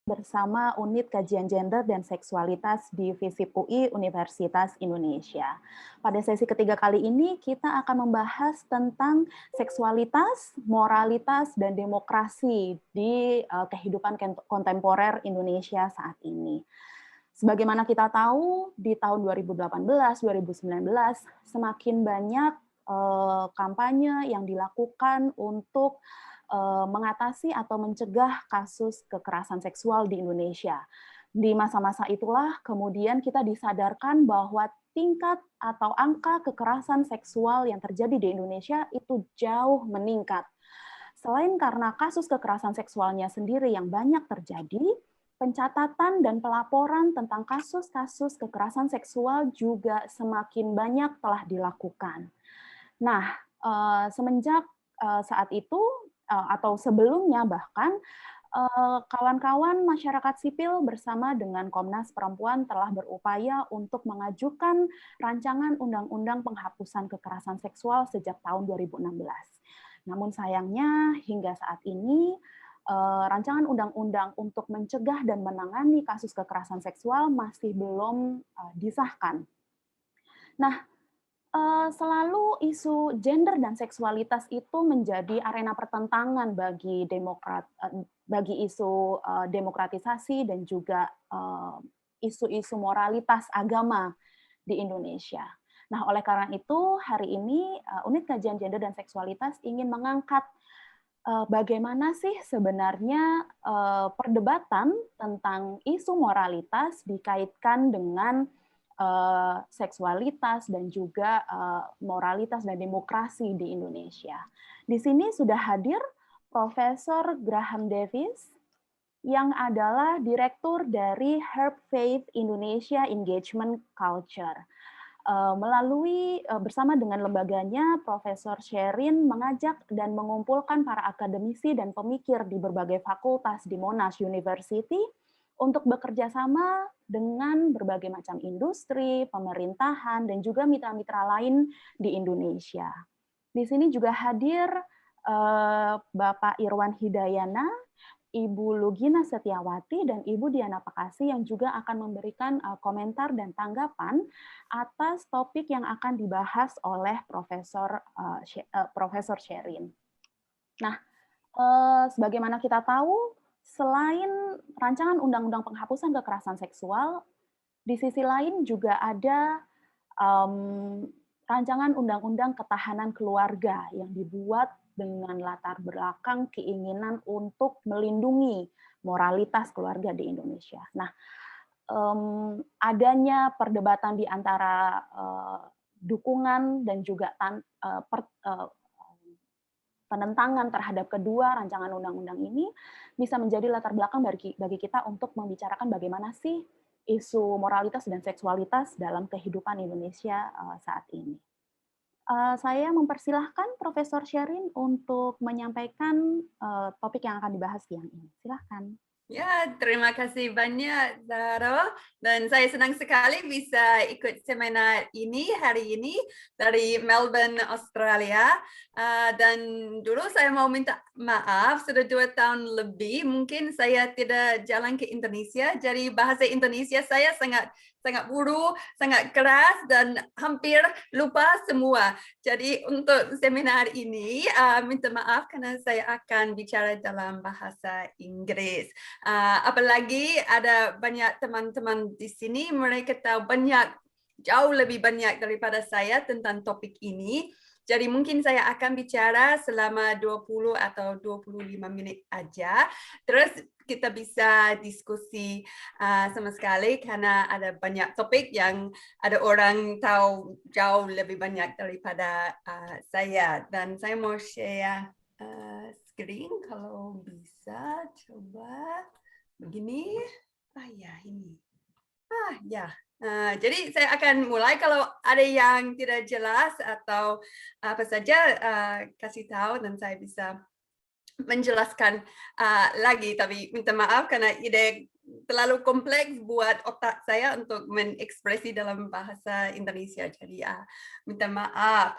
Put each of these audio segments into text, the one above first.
bersama Unit Kajian Gender dan Seksualitas di FISIP UI Universitas Indonesia. Pada sesi ketiga kali ini kita akan membahas tentang seksualitas, moralitas, dan demokrasi di kehidupan kontemporer Indonesia saat ini. Sebagaimana kita tahu, di tahun 2018-2019 semakin banyak kampanye yang dilakukan untuk mengatasi atau mencegah kasus kekerasan seksual di Indonesia. Di masa-masa itulah kemudian kita disadarkan bahwa tingkat atau angka kekerasan seksual yang terjadi di Indonesia itu jauh meningkat. Selain karena kasus kekerasan seksualnya sendiri yang banyak terjadi, pencatatan dan pelaporan tentang kasus-kasus kekerasan seksual juga semakin banyak telah dilakukan. Nah, semenjak saat itu atau sebelumnya bahkan kawan-kawan masyarakat sipil bersama dengan Komnas Perempuan telah berupaya untuk mengajukan rancangan undang-undang penghapusan kekerasan seksual sejak tahun 2016. Namun sayangnya hingga saat ini rancangan undang-undang untuk mencegah dan menangani kasus kekerasan seksual masih belum disahkan. Nah, selalu isu gender dan seksualitas itu menjadi arena pertentangan bagi isu demokratisasi dan juga isu-isu moralitas agama di Indonesia. Nah, oleh karena itu hari ini Unit Kajian Gender dan Seksualitas ingin mengangkat bagaimana sih sebenarnya perdebatan tentang isu moralitas dikaitkan dengan seksualitas dan juga moralitas dan demokrasi di Indonesia. Di sini sudah hadir Profesor Graham Davis yang adalah Direktur dari Herb Faith Indonesia Engagement Culture. Bersama dengan lembaganya, Profesor Sherin mengajak dan mengumpulkan para akademisi dan pemikir di berbagai fakultas di Monash University untuk bekerja sama dengan berbagai macam industri, pemerintahan, dan juga mitra-mitra lain di Indonesia. Di sini juga hadir Bapak Irwan Hidayana, Ibu Lugina Setiawati, dan Ibu Diana Pakasi yang juga akan memberikan komentar dan tanggapan atas topik yang akan dibahas oleh Profesor Sherin. Nah, sebagaimana kita tahu, selain rancangan undang-undang penghapusan kekerasan seksual, di sisi lain juga ada rancangan undang-undang ketahanan keluarga yang dibuat dengan latar belakang keinginan untuk melindungi moralitas keluarga di Indonesia. Nah, adanya perdebatan di antara dukungan dan juga penentangan terhadap kedua rancangan undang-undang ini bisa menjadi latar belakang bagi kita untuk membicarakan bagaimana sih isu moralitas dan seksualitas dalam kehidupan Indonesia saat ini. Saya mempersilahkan Profesor Sherin untuk menyampaikan topik yang akan dibahas siang ini. Silahkan. Ya, terima kasih banyak, Zara. Dan saya senang sekali bisa ikut seminar ini hari ini dari Melbourne, Australia. Dan dulu saya mau minta maaf, sudah 2 tahun lebih mungkin saya tidak jalan ke Indonesia. Jadi bahasa Indonesia saya sangat buruk, sangat keras, dan hampir lupa semua. Jadi untuk seminar ini, minta maaf karena saya akan bicara dalam bahasa Inggris. Apalagi ada banyak teman-teman di sini, mereka tahu jauh lebih banyak daripada saya tentang topik ini. Jadi mungkin saya akan bicara selama 20 atau 25 menit aja. Terus kita bisa diskusi sama sekali karena ada banyak topik yang ada orang tahu jauh lebih banyak daripada saya. Dan saya mau share screen kalau bisa, coba begini. Ya ini. Ya. Jadi saya akan mulai, kalau ada yang tidak jelas atau apa saja kasih tahu dan saya bisa menjelaskan lagi, tapi minta maaf karena ide terlalu kompleks buat otak saya untuk mengekspresi dalam bahasa Indonesia, jadi minta maaf.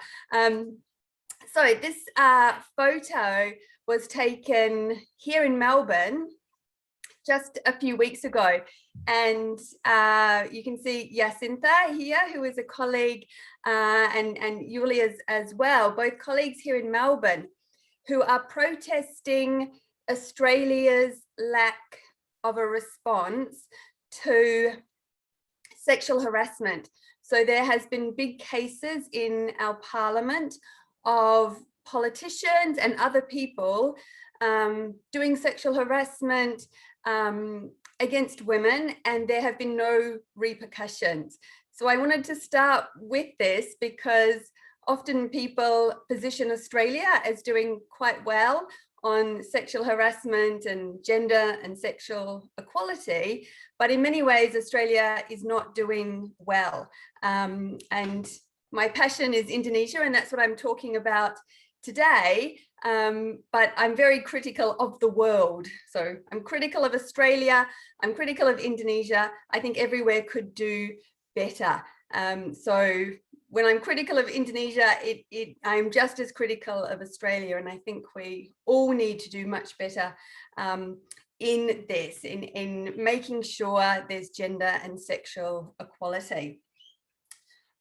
So this photo was taken here in Melbourne just a few weeks ago. And you can see Jacinta here, who is a colleague, and Julia as well, both colleagues here in Melbourne, who are protesting Australia's lack of a response to sexual harassment. So there has been big cases in our parliament of politicians and other people doing sexual harassment against women, and there have been no repercussions. So I wanted to start with this because often people position Australia as doing quite well on sexual harassment and gender and sexual equality, but in many ways Australia is not doing well. And my passion is Indonesia, and that's what I'm talking about today, but I'm very critical of the world. So I'm critical of Australia, I'm critical of Indonesia. I think everywhere could do better. So when I'm critical of Indonesia, I'm just as critical of Australia, and I think we all need to do much better in this, in making sure there's gender and sexual equality.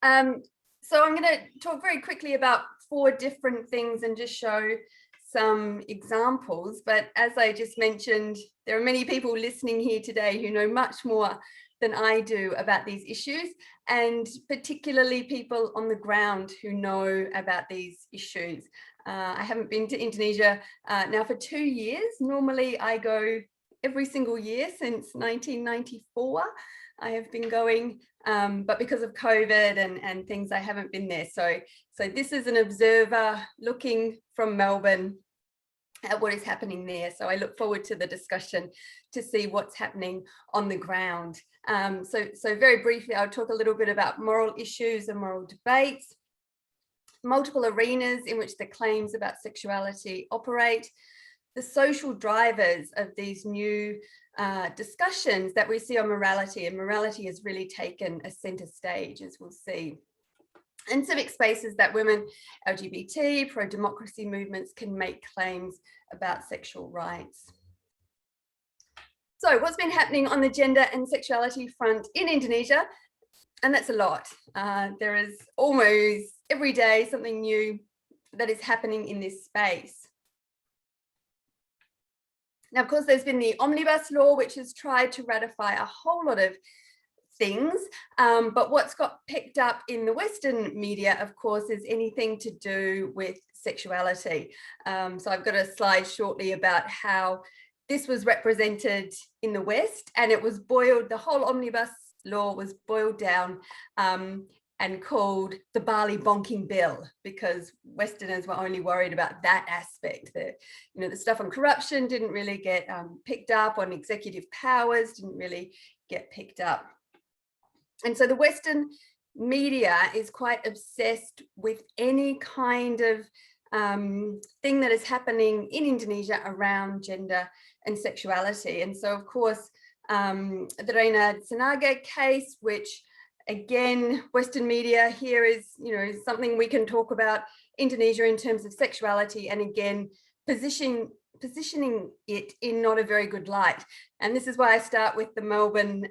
So I'm going to talk very quickly about 4 different things and just show some examples. But as I just mentioned, there are many people listening here today who know much more than I do about these issues, and particularly people on the ground who know about these issues. I haven't been to Indonesia now for 2 years. Normally I go every single year since 1994. I have been going, but because of COVID and things, I haven't been there. So this is an observer looking from Melbourne at what is happening there. So I look forward to the discussion to see what's happening on the ground. So very briefly, I'll talk a little bit about moral issues and moral debates, multiple arenas in which the claims about sexuality operate, the social drivers of these new discussions that we see on morality, and morality has really taken a center stage, as we'll see, and civic spaces that women, LGBT, pro-democracy movements can make claims about sexual rights. So what's been happening on the gender and sexuality front in Indonesia? And that's a lot. There is almost every day something new that is happening in this space. Now, of course, there's been the Omnibus Law, which has tried to ratify a whole lot of things, but what's got picked up in the Western media, of course, is anything to do with sexuality. So I've got a slide shortly about how this was represented in the West, and it was boiled, the whole Omnibus Law was boiled down and called the Bali Bonking Bill, because Westerners were only worried about that aspect. The stuff on corruption didn't really get picked up, on executive powers didn't really get picked up. And so the Western media is quite obsessed with any kind of thing that is happening in Indonesia around gender and sexuality. And so, of course, the Reina Sinaga case, which again, Western media here is, something we can talk about Indonesia in terms of sexuality, and again, positioning it in not a very good light. And this is why I start with the Melbourne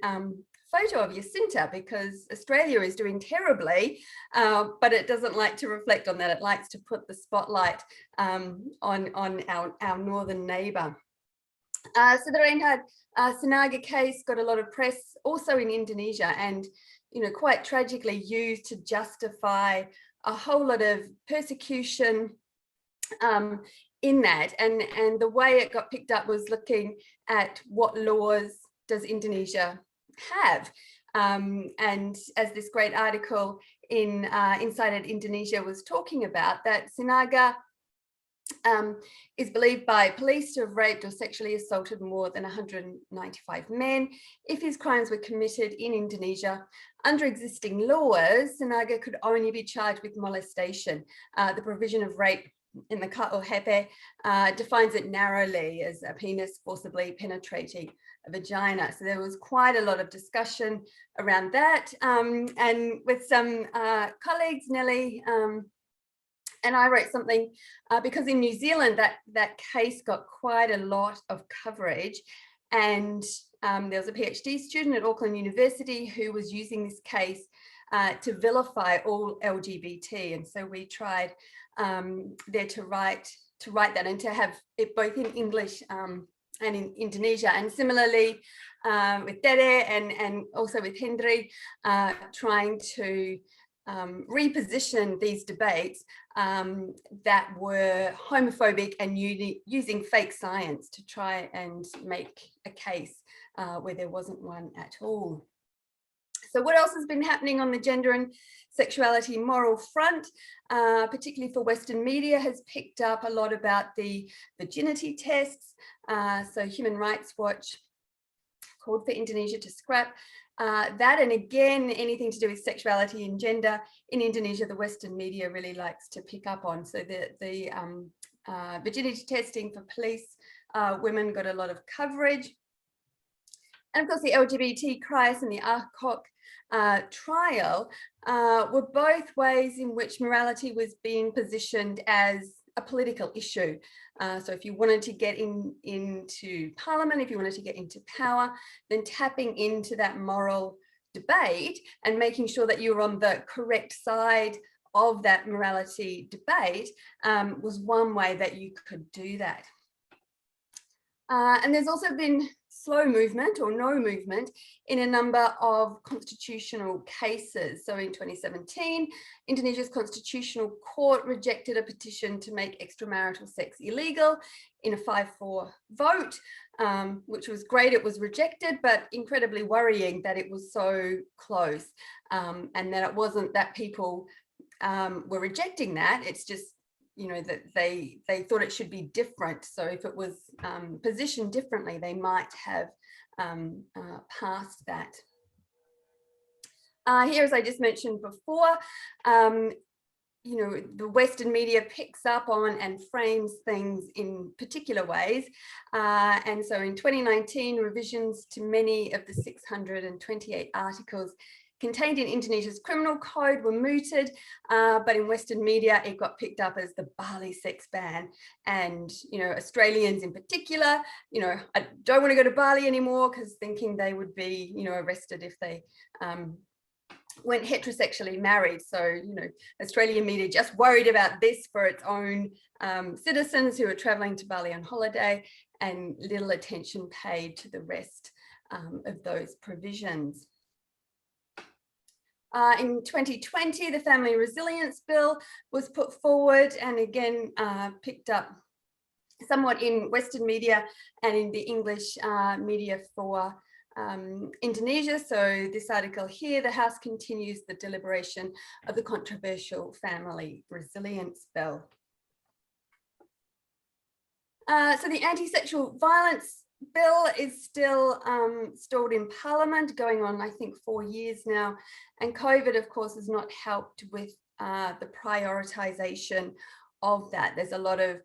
photo of Jacinta, because Australia is doing terribly, but it doesn't like to reflect on that. It likes to put the spotlight on our northern neighbour. So the Reinhard Sinaga case got a lot of press also in Indonesia, and quite tragically used to justify a whole lot of persecution in that. And the way it got picked up was looking at what laws does Indonesia have. And as this great article in Inside Indonesia was talking about, that Sinaga is believed by police to have raped or sexually assaulted more than 195 men. If his crimes were committed in Indonesia, under existing laws, Sinaga could only be charged with molestation. The provision of rape in the KUHP defines it narrowly as a penis forcibly penetrating a vagina. So there was quite a lot of discussion around that. And with some colleagues, Nelly and I wrote something because in New Zealand that case got quite a lot of coverage, And there was a PhD student at Auckland University who was using this case to vilify all LGBT. And so we tried there to write that and to have it both in English and in Indonesia. And similarly with Tere and also with Hendry, trying to reposition these debates that were homophobic and using fake science to try and make a case where there wasn't one at all. So what else has been happening on the gender and sexuality moral front, particularly for Western media, has picked up a lot about the virginity tests. So Human Rights Watch called for Indonesia to scrap that. And again, anything to do with sexuality and gender in Indonesia, the Western media really likes to pick up on. So the virginity testing for police women got a lot of coverage. And of course, the LGBT crisis and the Ahok trial were both ways in which morality was being positioned as a political issue. So if you wanted to get into parliament, if you wanted to get into power, then tapping into that moral debate and making sure that you were on the correct side of that morality debate was one way that you could do that. And there's also been slow movement or no movement in a number of constitutional cases. So in 2017, Indonesia's Constitutional Court rejected a petition to make extramarital sex illegal in a 5-4 vote, which was great. It was rejected, but incredibly worrying that it was so close and that it wasn't that people were rejecting that. It's just, you know, that they thought it should be different. So if it was positioned differently, they might have passed that. Here, as I just mentioned before, you know, the Western media picks up on and frames things in particular ways. And so in 2019, revisions to many of the 628 articles contained in Indonesia's criminal code were mooted, but in Western media, it got picked up as the Bali sex ban. And, you know, Australians in particular, you know, I don't want to go to Bali anymore because thinking they would be, you know, arrested if they weren't heterosexually married. So, you know, Australian media just worried about this for its own citizens who are traveling to Bali on holiday, and little attention paid to the rest of those provisions. In 2020, the Family Resilience Bill was put forward and again picked up somewhat in Western media and in the English media for Indonesia. So this article here, the House continues the deliberation of the controversial Family Resilience Bill. So the Anti-Sexual Violence Bill is still stalled in Parliament, going on, I think, 4 years now. And COVID, of course, has not helped with the prioritisation of that. There's a lot of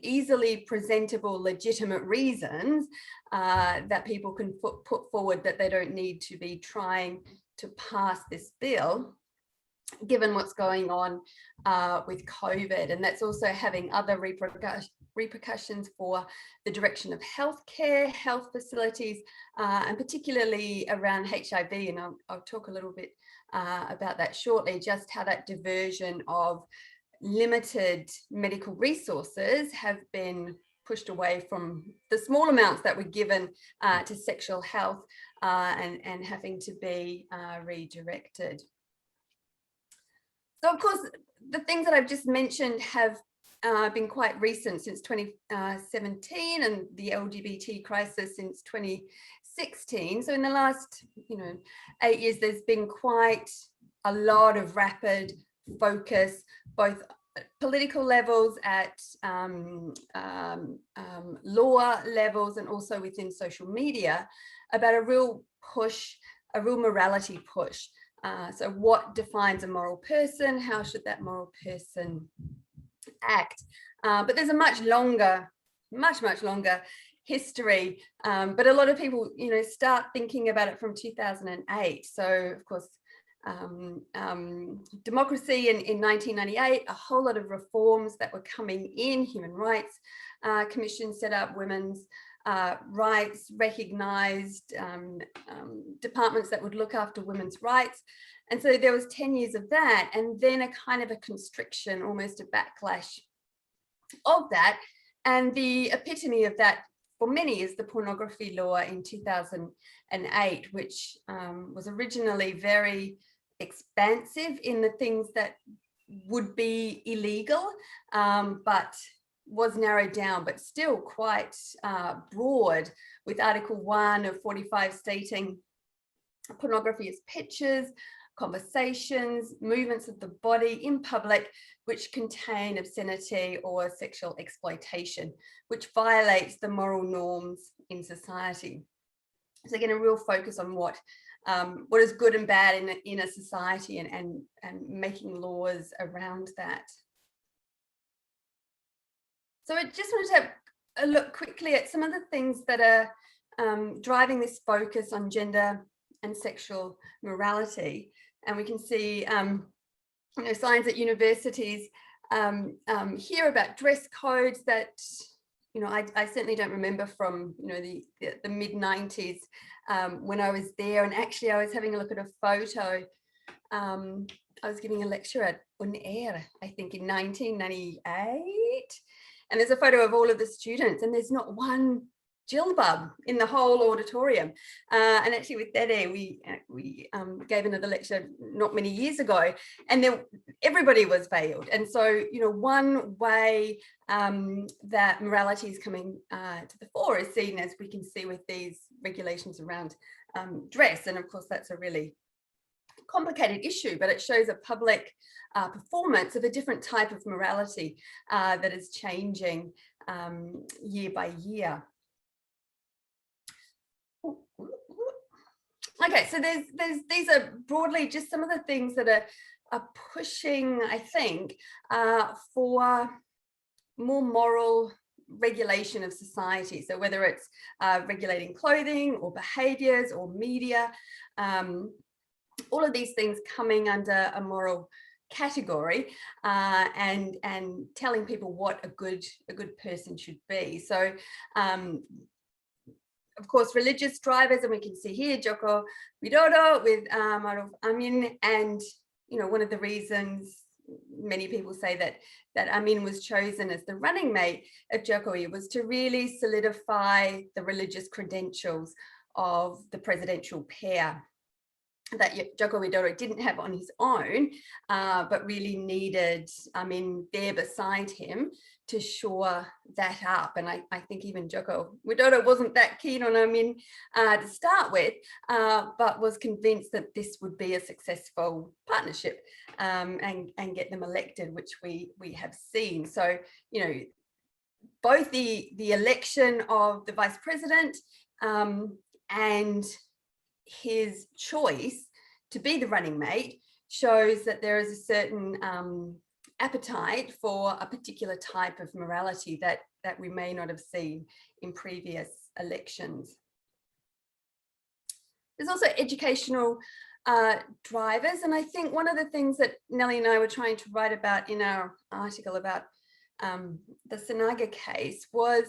easily presentable, legitimate reasons that people can put forward that they don't need to be trying to pass this bill, given what's going on with COVID. And that's also having other repercussions for the direction of healthcare, health facilities, and particularly around HIV. And I'll talk a little bit about that shortly, just how that diversion of limited medical resources have been pushed away from the small amounts that were given to sexual health and having to be redirected. So of course, the things that I've just mentioned have been quite recent, since 2017, and the LGBT crisis since 2016. So in the last, 8 years, there's been quite a lot of rapid focus, both at political levels, at law levels, and also within social media, about a real push, a real morality push. So what defines a moral person? How should that moral person act? But there's a much longer history. But a lot of people, start thinking about it from 2008. So of course, democracy in 1998, a whole lot of reforms that were coming in, Human Rights Commission set up, Women's rights, recognised departments that would look after women's rights. And so there was 10 years of that, and then a kind of a constriction, almost a backlash of that. And the epitome of that for many is the pornography law in 2008, which was originally very expansive in the things that would be illegal, but was narrowed down, but still quite broad, with Article 1 of 45 stating pornography is pictures, conversations, movements of the body in public which contain obscenity or sexual exploitation, which violates the moral norms in society. So again, a real focus on what is good and bad in a society, and making laws around that. So I just wanted to have a look quickly at some of the things that are driving this focus on gender and sexual morality. And we can see signs at universities here about dress codes that, I certainly don't remember from, the mid-90s when I was there. And actually I was having a look at a photo. I was giving a lecture at UNAIR, I think in 1998. And there's a photo of all of the students, and there's not one jilbab in the whole auditorium. And actually with Dede, we gave another lecture not many years ago, and everybody was veiled. And so, one way that morality is coming to the fore is seen, as we can see with these regulations around dress. And of course, that's a really complicated issue, but it shows a public performance of a different type of morality that is changing year by year. Okay, so these are broadly just some of the things that are pushing, I think, for more moral regulation of society. So whether it's regulating clothing or behaviours or media, all of these things coming under a moral category, and telling people what a good person should be. So of course, religious drivers, and we can see here Joko Widodo with Maruf Amin, and one of the reasons many people say that Amin was chosen as the running mate of Jokowi was to really solidify the religious credentials of the presidential pair that Joko Widodo didn't have on his own, but really needed Amin there beside him to shore that up. And I think even Joko Widodo wasn't that keen on Amin to start with, but was convinced that this would be a successful partnership and get them elected, which we have seen. So, both the election of the vice president and his choice to be the running mate shows that there is a certain appetite for a particular type of morality that we may not have seen in previous elections. There's also educational drivers, and I think one of the things that Nellie and I were trying to write about in our article about the Sanaga case was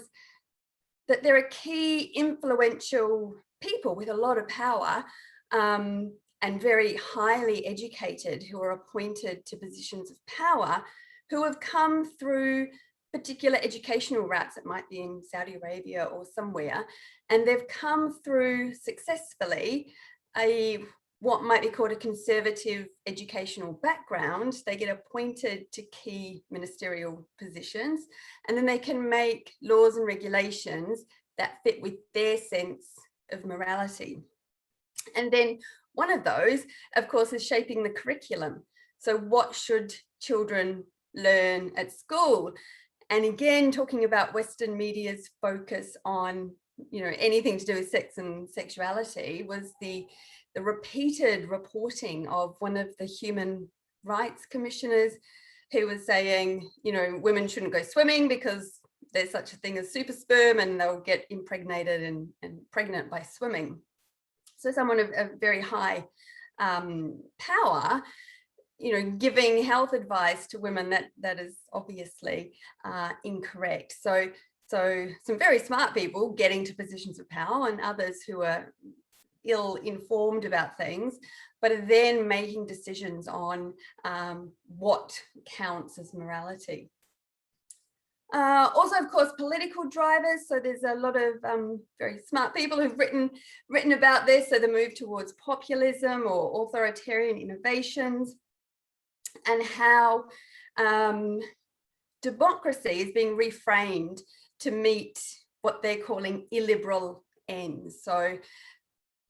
that there are key influential people with a lot of power and very highly educated who are appointed to positions of power, who have come through particular educational routes that might be in Saudi Arabia or somewhere, and they've come through successfully what might be called a conservative educational background. They get appointed to key ministerial positions, and then they can make laws and regulations that fit with their sense of morality. And then one of those, of course, is shaping the curriculum. So what should children learn at school? And again, talking about Western media's focus on, anything to do with sex and sexuality, was the repeated reporting of one of the human rights commissioners who was saying, women shouldn't go swimming because there's such a thing as super sperm and they'll get impregnated and pregnant by swimming. So someone of very high power, giving health advice to women that is obviously incorrect. So So some very smart people getting to positions of power and others who are ill-informed about things, but are then making decisions on what counts as morality. Also, of course, political drivers. So there's a lot of very smart people who've written about this. So the move towards populism or authoritarian innovations, and how democracy is being reframed to meet what they're calling illiberal ends. So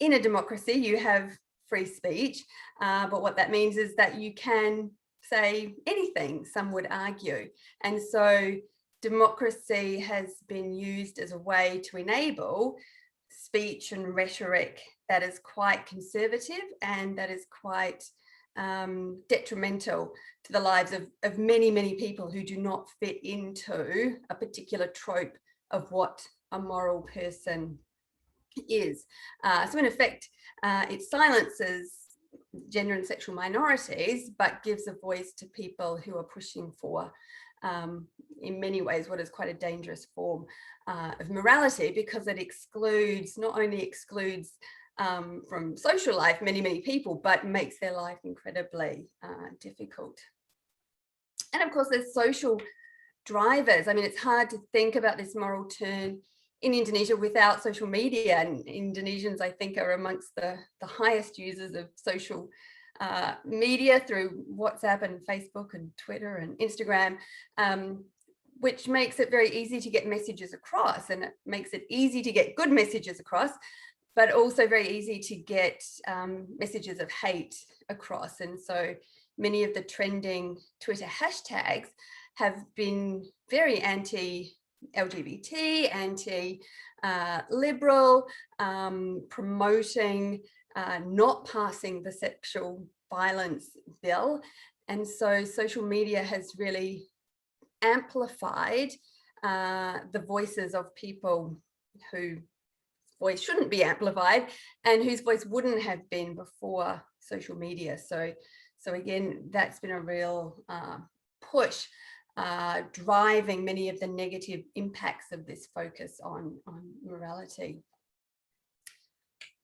in a democracy, you have free speech, but what that means is that you can say anything, some would argue. And so democracy has been used as a way to enable speech and rhetoric that is quite conservative and that is quite detrimental to the lives of many, many people who do not fit into a particular trope of what a moral person is. So in effect, it silences gender and sexual minorities, but gives a voice to people who are pushing for, in many ways, what is quite a dangerous form of morality, because it excludes, not only excludes from social life many, many people, but makes their life incredibly difficult. And of course, there's social drivers. I mean, it's hard to think about this moral turn in Indonesia without social media, and Indonesians, I think, are amongst the highest users of social media through WhatsApp and Facebook and Twitter and Instagram, which makes it very easy to get messages across, and it makes it easy to get good messages across, but also very easy to get messages of hate across. And so many of the trending Twitter hashtags have been very anti-LGBT, anti-liberal, promoting not passing the sexual violence bill. And so social media has really amplified the voices of people whose voice shouldn't be amplified and whose voice wouldn't have been before social media. So again, that's been a real push, driving many of the negative impacts of this focus on morality.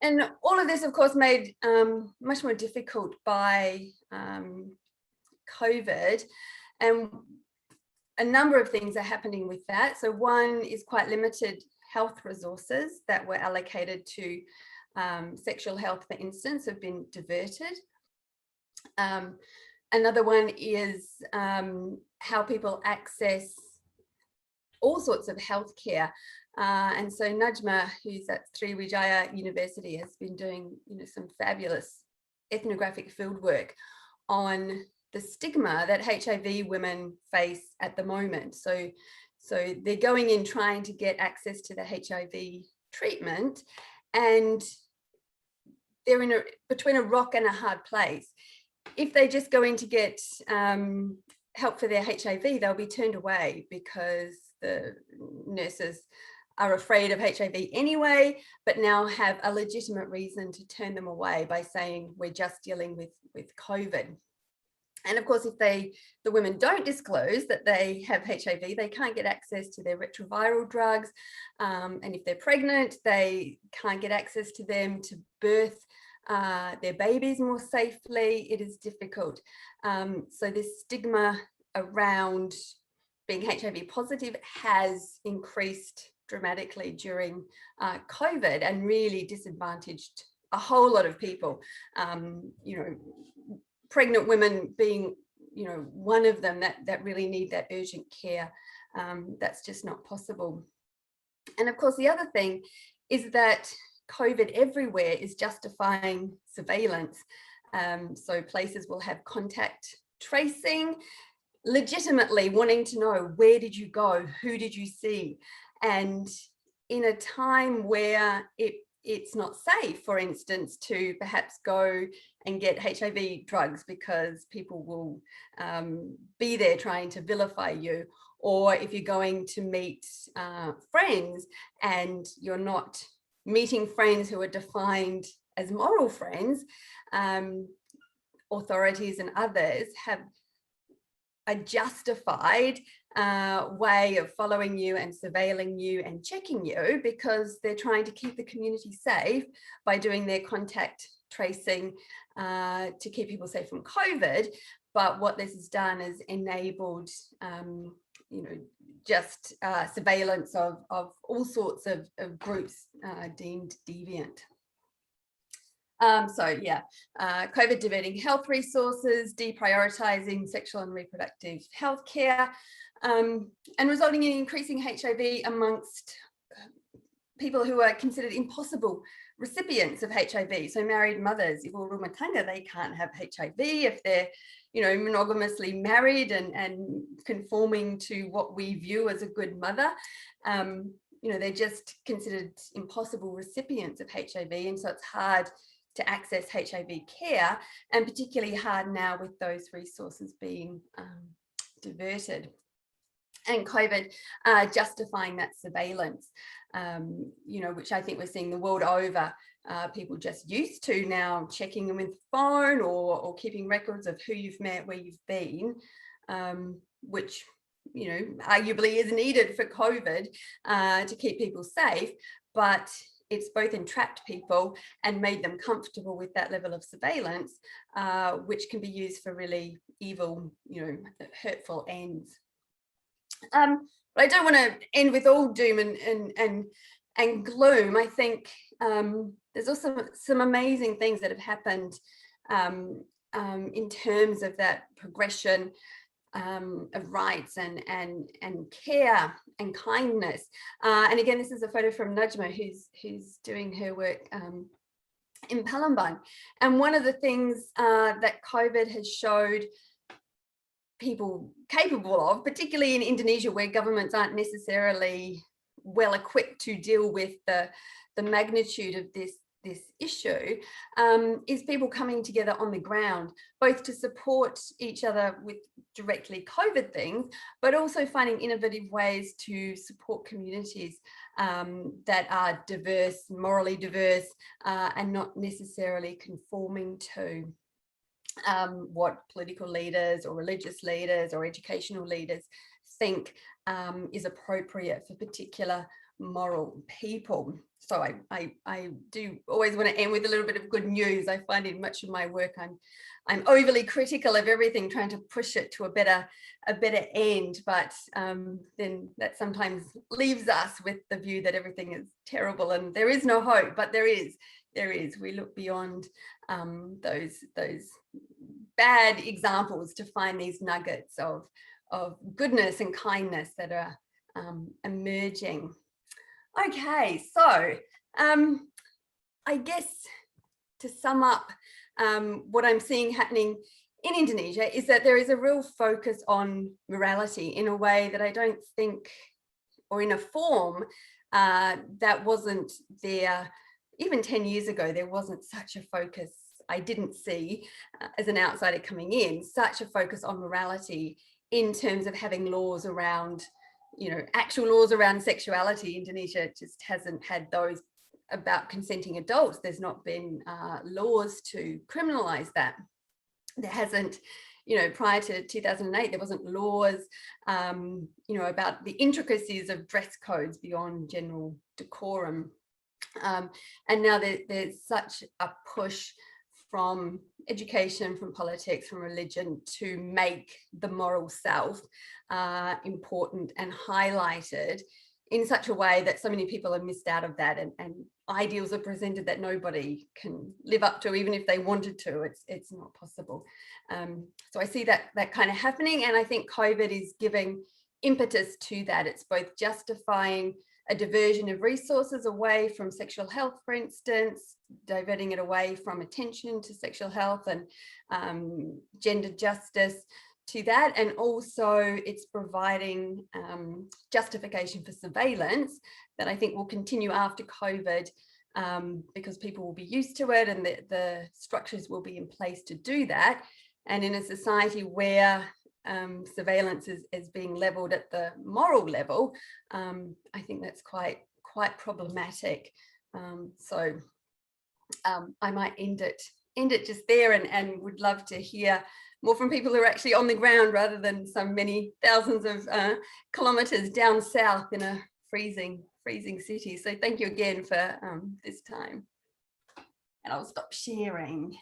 And all of this, of course, made much more difficult by COVID. And a number of things are happening with that. So one is quite limited health resources that were allocated to sexual health, for instance, have been diverted. Another one is how people access all sorts of healthcare. And so Najma, who's at Sriwijaya University, has been doing some fabulous ethnographic fieldwork on the stigma that HIV women face at the moment. So they're going in trying to get access to the HIV treatment, and they're in between a rock and a hard place. If they just go in to get help for their HIV, they'll be turned away because the nurses are afraid of HIV anyway, but now have a legitimate reason to turn them away by saying we're just dealing with COVID. And of course, if the women don't disclose that they have HIV, they can't get access to their retroviral drugs. And if they're pregnant, they can't get access to them to birth their babies more safely. It is difficult. So this stigma around being HIV positive has increased dramatically during COVID and really disadvantaged a whole lot of people. Pregnant women being, one of them that really need that urgent care. That's just not possible. And of course, the other thing is that COVID everywhere is justifying surveillance. So places will have contact tracing, legitimately wanting to know, where did you go? Who did you see? And in a time where it's not safe, for instance, to perhaps go and get HIV drugs because people will be there trying to vilify you, or if you're going to meet friends and you're not meeting friends who are defined as moral friends, authorities and others are justified way of following you and surveilling you and checking you, because they're trying to keep the community safe by doing their contact tracing to keep people safe from COVID. But what this has done is enabled, just surveillance of all sorts of groups deemed deviant. COVID diverting health resources, deprioritizing sexual and reproductive health care, and resulting in increasing HIV amongst people who are considered impossible recipients of HIV. So married mothers, iwo rumahtangga, they can't have HIV if they're, monogamously married and conforming to what we view as a good mother. They're just considered impossible recipients of HIV, and so it's hard to access HIV care, and particularly hard now with those resources being diverted. And COVID justifying that surveillance, which I think we're seeing the world over. People just used to now checking them with the phone or keeping records of who you've met, where you've been, which, arguably is needed for COVID to keep people safe, but it's both entrapped people and made them comfortable with that level of surveillance, which can be used for really evil, hurtful ends. But I don't want to end with all doom and gloom. I think there's also some amazing things that have happened in terms of that progression of rights and care and kindness. And again, this is a photo from Najma, who's doing her work in Palembang. And one of the things that COVID has showed people capable of, particularly in Indonesia, where governments aren't necessarily well equipped to deal with the magnitude of this issue, is people coming together on the ground, both to support each other with directly COVID things, but also finding innovative ways to support communities that are diverse, morally diverse, and not necessarily conforming to what political leaders or religious leaders or educational leaders think is appropriate for particular moral people. So I do always want to end with a little bit of good news. I find in much of my work I'm overly critical of everything, trying to push it to a better end, but then that sometimes leaves us with the view that everything is terrible and there is no hope. But there is. We look beyond those bad examples to find these nuggets of goodness and kindness that are emerging. Okay, so I guess to sum up what I'm seeing happening in Indonesia is that there is a real focus on morality in a way that I don't think, or in a form that wasn't there even 10 years ago. There wasn't such a focus. I didn't see as an outsider coming in such a focus on morality in terms of having laws around, actual laws around sexuality. Indonesia just hasn't had those about consenting adults. There's not been laws to criminalize that. There hasn't, prior to 2008, there wasn't laws, about the intricacies of dress codes beyond general decorum. And now there's such a push from education, from politics, from religion to make the moral self important and highlighted in such a way that so many people are missed out of that, and ideals are presented that nobody can live up to, even if they wanted to. It's not possible. So I see that kind of happening, and I think COVID is giving impetus to that. It's both justifying a diversion of resources away from sexual health, for instance, diverting it away from attention to sexual health and gender justice to that. And also it's providing justification for surveillance that I think will continue after COVID, because people will be used to it and the structures will be in place to do that. And in a society where surveillance is being leveled at the moral level, I think that's quite problematic. So I might end it just there, and would love to hear more from people who are actually on the ground rather than so many thousands of kilometers down south in a freezing city. So thank you again for this time. And I'll stop sharing.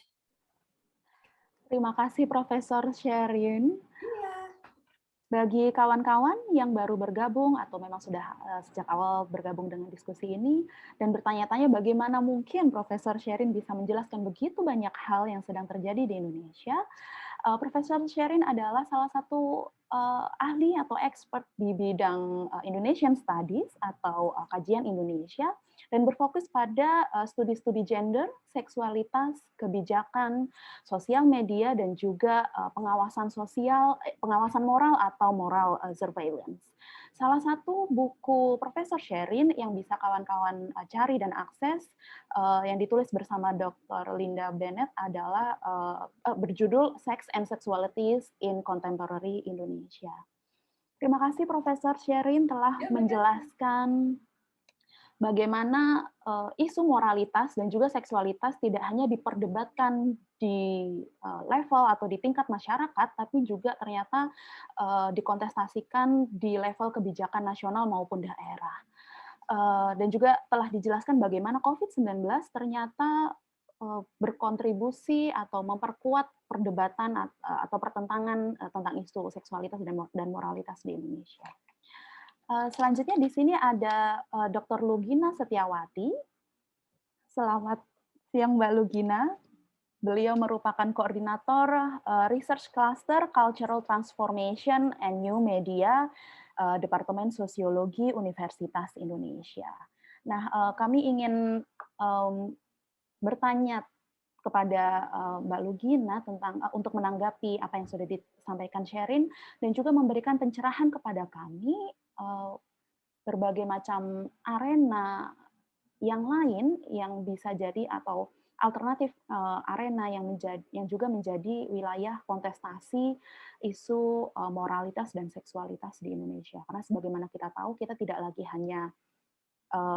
Terima kasih Profesor Sherin. Yeah. Bagi kawan-kawan yang baru bergabung atau memang sudah sejak awal bergabung dengan diskusi ini dan bertanya-tanya bagaimana mungkin Profesor Sherin bisa menjelaskan begitu banyak hal yang sedang terjadi di Indonesia, Profesor Sherin adalah salah satu ahli atau expert di bidang Indonesian Studies atau kajian Indonesia dan berfokus pada studi-studi gender, seksualitas, kebijakan, sosial media, dan juga pengawasan sosial, pengawasan moral atau moral surveillance. Salah satu buku Profesor Sherin yang bisa kawan-kawan cari dan akses yang ditulis bersama Dr. Linda Bennett adalah berjudul Sex and Sexualities in Contemporary Indonesia. Terima kasih Profesor Sherin telah menjelaskan bagaimana isu moralitas dan juga seksualitas tidak hanya diperdebatkan di level atau di tingkat masyarakat, tapi juga ternyata dikontestasikan di level kebijakan nasional maupun daerah. Dan juga telah dijelaskan bagaimana COVID-19 ternyata berkontribusi atau memperkuat perdebatan atau pertentangan tentang isu seksualitas dan moralitas di Indonesia. Selanjutnya di sini ada Dr. Lugina Setiawati. Selamat siang Mbak Lugina. Beliau merupakan koordinator Research Cluster Cultural Transformation and New Media Departemen Sosiologi Universitas Indonesia. Nah, kami ingin bertanya kepada Mbak Lugina tentang untuk menanggapi apa yang sudah disampaikan Sherin dan juga memberikan pencerahan kepada kami berbagai macam arena yang lain yang bisa jadi atau alternatif arena yang juga menjadi wilayah kontestasi isu moralitas dan seksualitas di Indonesia. Karena sebagaimana kita tahu, kita tidak lagi hanya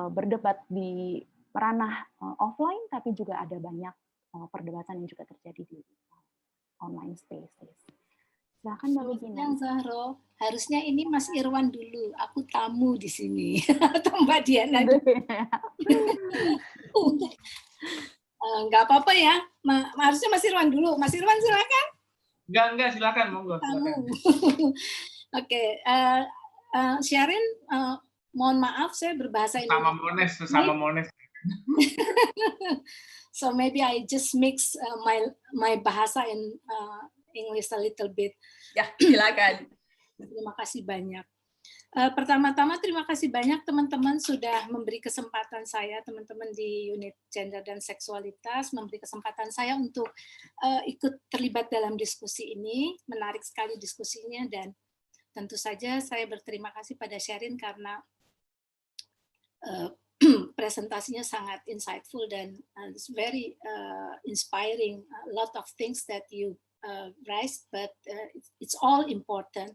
berdebat di ranah offline, tapi juga ada banyak perdebatan yang juga terjadi di online spaces. Silakan Mbak Lugina. Zahro, harusnya ini Mas Irwan dulu. Aku tamu di sini. Atau Mbak Diana. Nggak apa-apa ya. Harusnya Mas Irwan dulu. Mas Irwan silakan. Enggak, silakan. Monggo. Oke. Sherin, mohon maaf saya berbahasa Indonesia. Sesama Mones. So maybe I just mix my bahasa in English a little bit. Ya, silakan. Terima kasih banyak. Pertama-tama terima kasih banyak teman-teman sudah memberi kesempatan saya, teman-teman di unit gender dan seksualitas, memberi kesempatan saya untuk ikut terlibat dalam diskusi ini. Menarik sekali diskusinya dan tentu saja saya berterima kasih pada Sherin karena presentasinya sangat insightful dan it's very inspiring. A lot of things that you raised, but it's all important.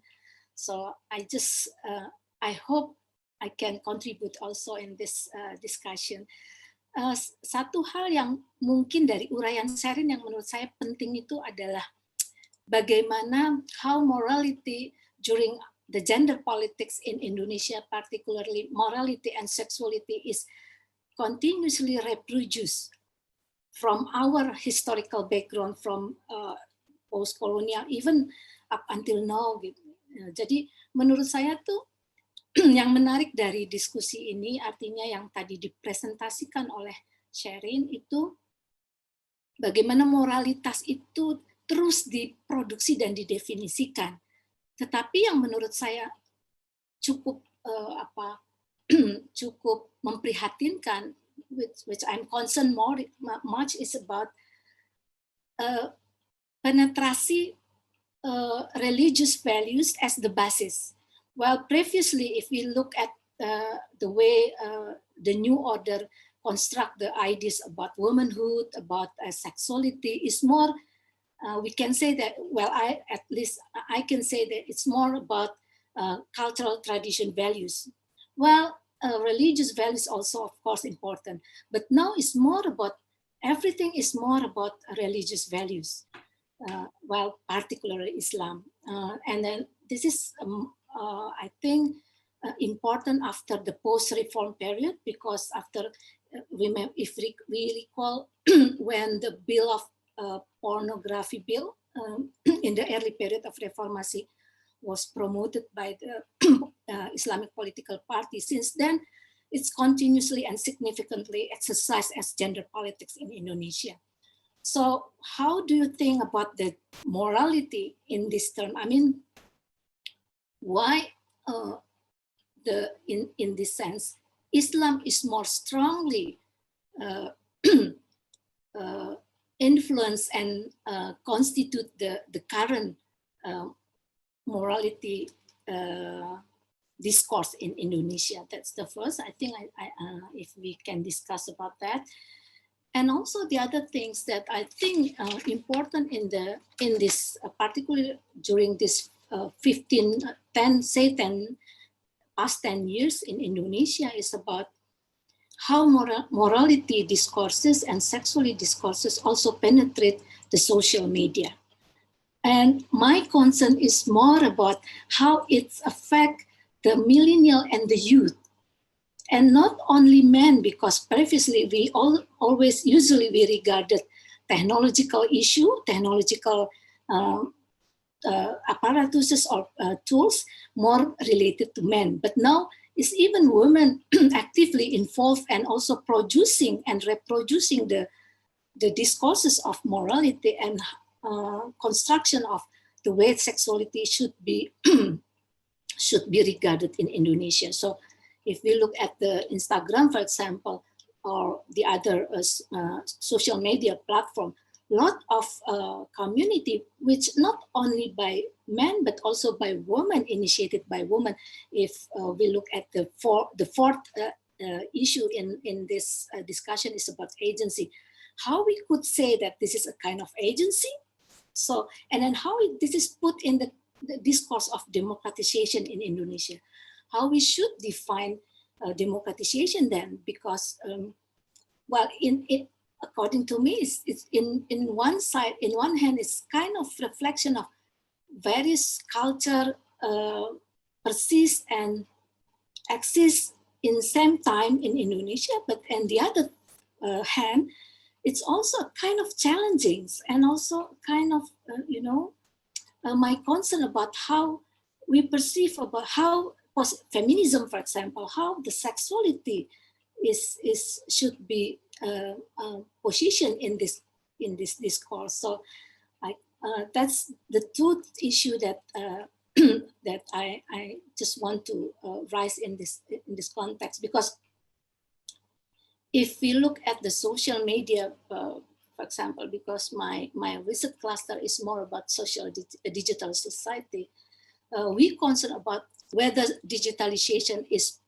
So I hope I can contribute also in this discussion. Satu hal yang mungkin dari uraian Sherin yang menurut saya penting itu adalah bagaimana how morality during the gender politics in Indonesia, particularly morality and sexuality, is continuously reproduced from our historical background, from post-colonial, even up until now. Jadi menurut saya tuh yang menarik dari diskusi ini, artinya yang tadi dipresentasikan oleh Sherin itu bagaimana moralitas itu terus diproduksi dan didefinisikan. Tetapi yang menurut saya cukup cukup memprihatinkan, which I'm concerned much is about penetrasi religious values as the basis. Well, previously, if we look at the way the new order construct the ideas about womanhood, about sexuality, is more. We can say that, well, at least I can say that it's more about cultural tradition values. Well, religious values also, of course, important, but now it's more about, everything is more about religious values. well, particularly Islam. And then this is, I think, important after the post-reform period, because after, if we recall, when the bill of pornography bill in the early period of Reformasi was promoted by the Islamic political party, since then, it's continuously and significantly exercised as gender politics in Indonesia. So how do you think about the morality in this term? I mean, why in this sense, Islam is more strongly influence and constitute the current morality discourse in Indonesia? That's the first. I think if we can discuss about that. And also the other things that I think important in this particularly during this past 10 years in Indonesia is about how morality discourses and sexuality discourses also penetrate the social media. And my concern is more about how it affects the millennial and the youth. And not only men, because previously we usually regarded technological issue, technological apparatuses or tools more related to men. But now it's even women actively involved and also producing and reproducing the discourses of morality and construction of the way sexuality should be regarded in Indonesia. So if we look at the Instagram, for example, or the other social media platform, a lot of community, which not only by men, but also by women, initiated by women. If we look at the fourth issue in this discussion is about agency. How we could say that this is a kind of agency? So, and then how this is put in the discourse of democratization in Indonesia. How we should define democratization then, because well, according to me, it's in one side, in one hand, it's kind of reflection of various culture persist and exist in same time in Indonesia, but on the other hand, it's also kind of challenging and also kind of my concern about how we perceive about how feminism, for example, how the sexuality should be positioned in this discourse. So that's the two issue that that I just want to raise in this context, because if we look at the social media, for example, because my research cluster is more about social digital society, we concern about whether digitalization is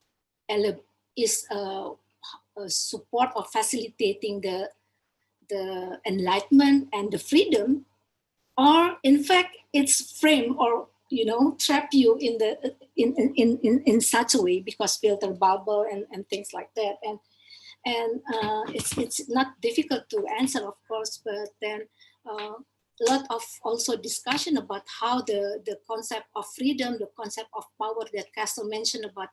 support or facilitating the enlightenment and the freedom, or in fact it's frame or trap you in such a way, because filter bubble and things like that, and it's not difficult to answer, of course, but then a lot of also discussion about how the concept of freedom, the concept of power that Castle mentioned about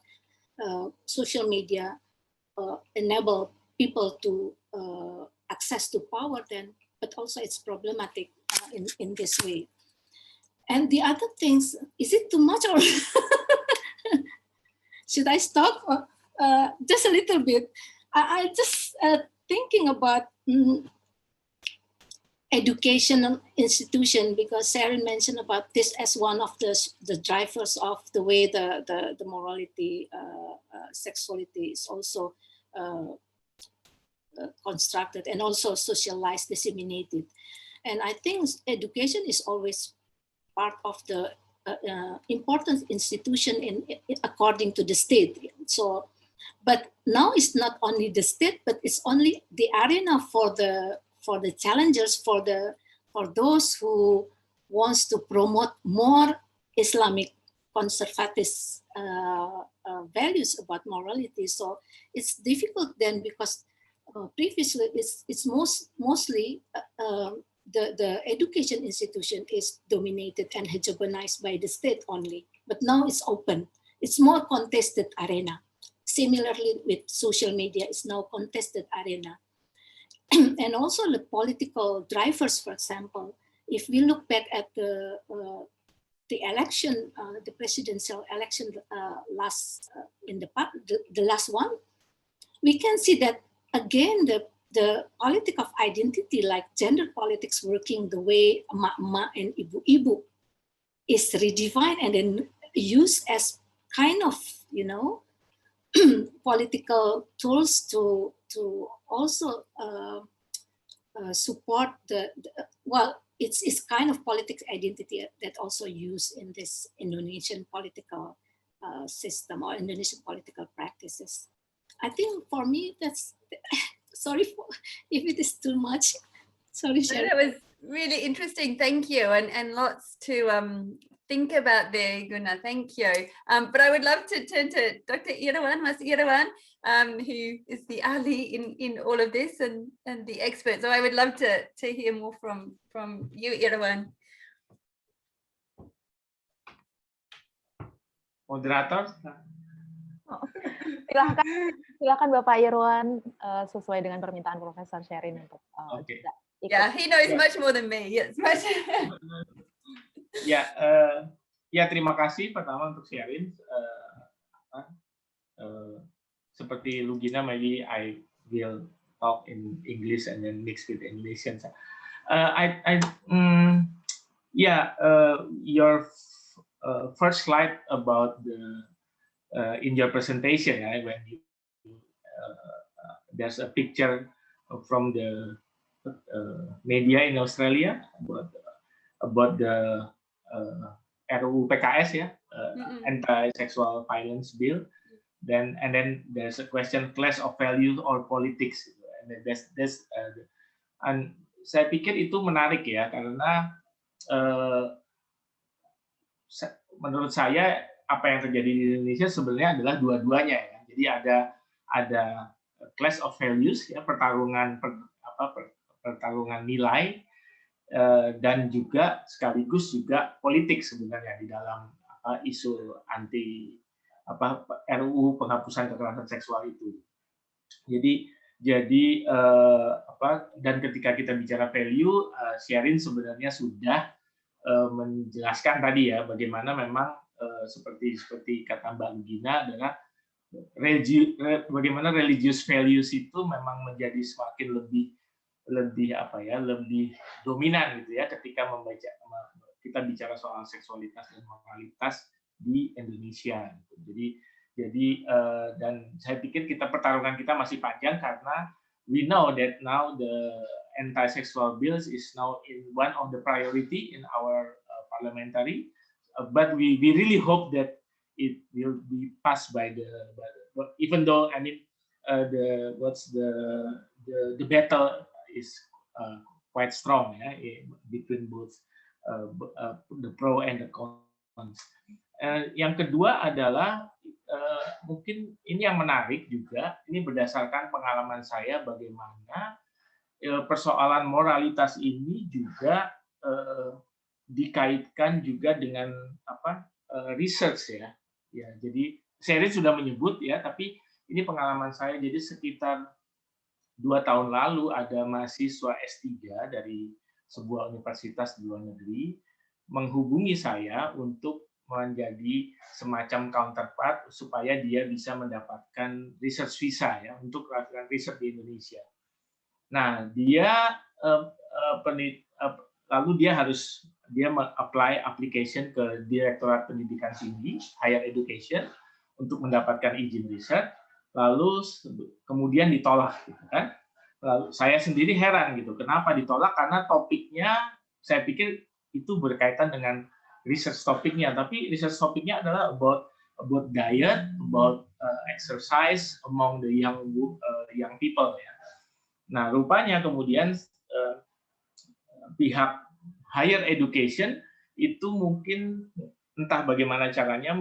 social media enable people to access to power then, but also it's problematic in this way. And the other things, is it too much or should I stop? Just a little bit. I just thinking about educational institution, because Sharon mentioned about this as one of the drivers of the way the morality, sexuality is also constructed and also socialized, disseminated. And I think education is always part of the important institution according to the state. So, but now it's not only the state, but it's only the arena for the challengers, for those who wants to promote more Islamic conservative values about morality. So it's difficult then, because previously it's mostly the education institution is dominated and hegemonized by the state only. But now it's open. It's more contested arena. Similarly with social media, it's now contested arena. And also the political drivers, for example, if we look back at the election, the presidential election the last one, we can see that again the politics of identity, like gender politics, working the way emak-emak and ibu-ibu, is redefined and then used as kind of, you know, political tools to also support it's kind of politics identity that also used in this Indonesian political system or Indonesian political practices. I think for me that's sorry if it is too much. Sorry, Sharon. That was really interesting. Thank you, and lots to think about there, Gunnar. Thank you. But I would love to turn to Dr. Irawan, Mas Irawan, who is the ahli in all of this and the expert. So I would love to hear more from you, Irawan. Moderator. Silakan Bapak Irwan sesuai dengan permintaan Profesor Sherin untuk Okay. Yeah, he knows much more than me. Yes, much. Ya, terima kasih pertama untuk sharing. Seperti Lugina, maybe I will talk in English and then mix with Indonesian. Your first slide about in your presentation, when you there's a picture from the media in Australia about the RUU PKS, anti-sexual violence bill. And then there's a question, clash of values or politics. And saya pikir itu menarik ya, karena menurut saya apa yang terjadi di Indonesia sebenarnya adalah dua-duanya ya. Jadi ada clash of values ya, pertarungan nilai, dan juga sekaligus juga politik sebenarnya di dalam isu anti RUU penghapusan kekerasan seksual itu. Jadi dan ketika kita bicara value, Sherin sebenarnya sudah menjelaskan tadi ya bagaimana memang seperti kata Mbak Lugina adalah bagaimana religious values itu memang menjadi semakin lebih dominan gitu ya ketika kita bicara soal seksualitas dan moralitas di Indonesia. Jadi dan saya pikir pertarungan kita masih panjang karena we know that now the anti-sexual bills is now in one of the priority in our parliamentary, but we really hope that it will be passed by even though I mean the battle is quite strong between both the pro and the cons. Yang kedua adalah mungkin ini yang menarik juga, ini berdasarkan pengalaman saya bagaimana persoalan moralitas ini juga dikaitkan juga dengan research ya. Jadi Sherin sudah menyebut ya, tapi ini pengalaman saya. Jadi sekitar 2 tahun lalu ada mahasiswa S3 dari sebuah universitas di luar negeri menghubungi saya untuk menjadi semacam counterpart supaya dia bisa mendapatkan research visa ya untuk melakukan riset di Indonesia. Nah, dia lalu dia apply application ke Direktorat Pendidikan Tinggi Higher Education untuk mendapatkan izin riset, lalu kemudian ditolak gitu kan. Lalu saya sendiri heran gitu, kenapa ditolak? Karena topiknya saya pikir itu berkaitan dengan research topiknya, tapi research topiknya adalah about diet, about exercise among the young people ya. Nah, rupanya kemudian pihak higher education itu mungkin entah bagaimana caranya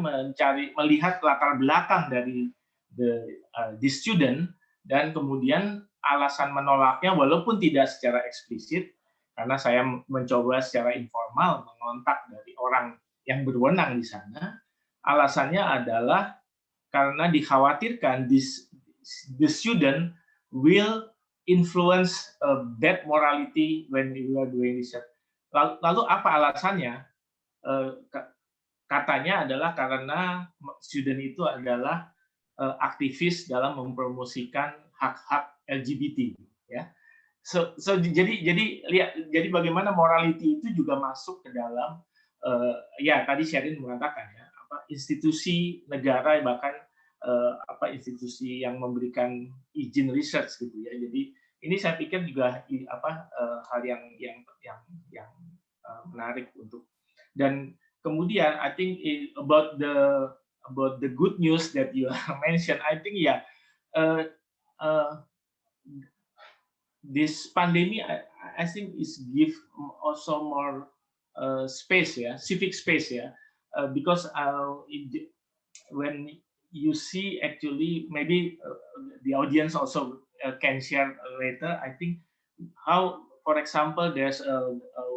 melihat latar belakang dari the student, dan kemudian alasan menolaknya walaupun tidak secara eksplisit karena saya mencoba secara informal mengontak dari orang yang berwenang di sana. Alasannya adalah karena dikhawatirkan the student will influence that morality when you are doing research. Lalu apa alasannya? Katanya adalah karena student itu adalah aktivis dalam mempromosikan hak-hak LGBT, ya. Jadi bagaimana morality itu juga masuk ke dalam ya tadi Sherin mengatakan ya, institusi negara, bahkan institusi yang memberikan izin research gitu ya. Jadi ini saya pikir juga hal yang menarik untuk. Dan kemudian I think about the good news that you mentioned, I think this pandemic I think is give also more space, civic space, because when you see actually maybe the audience also can share later. I think how, for example, there's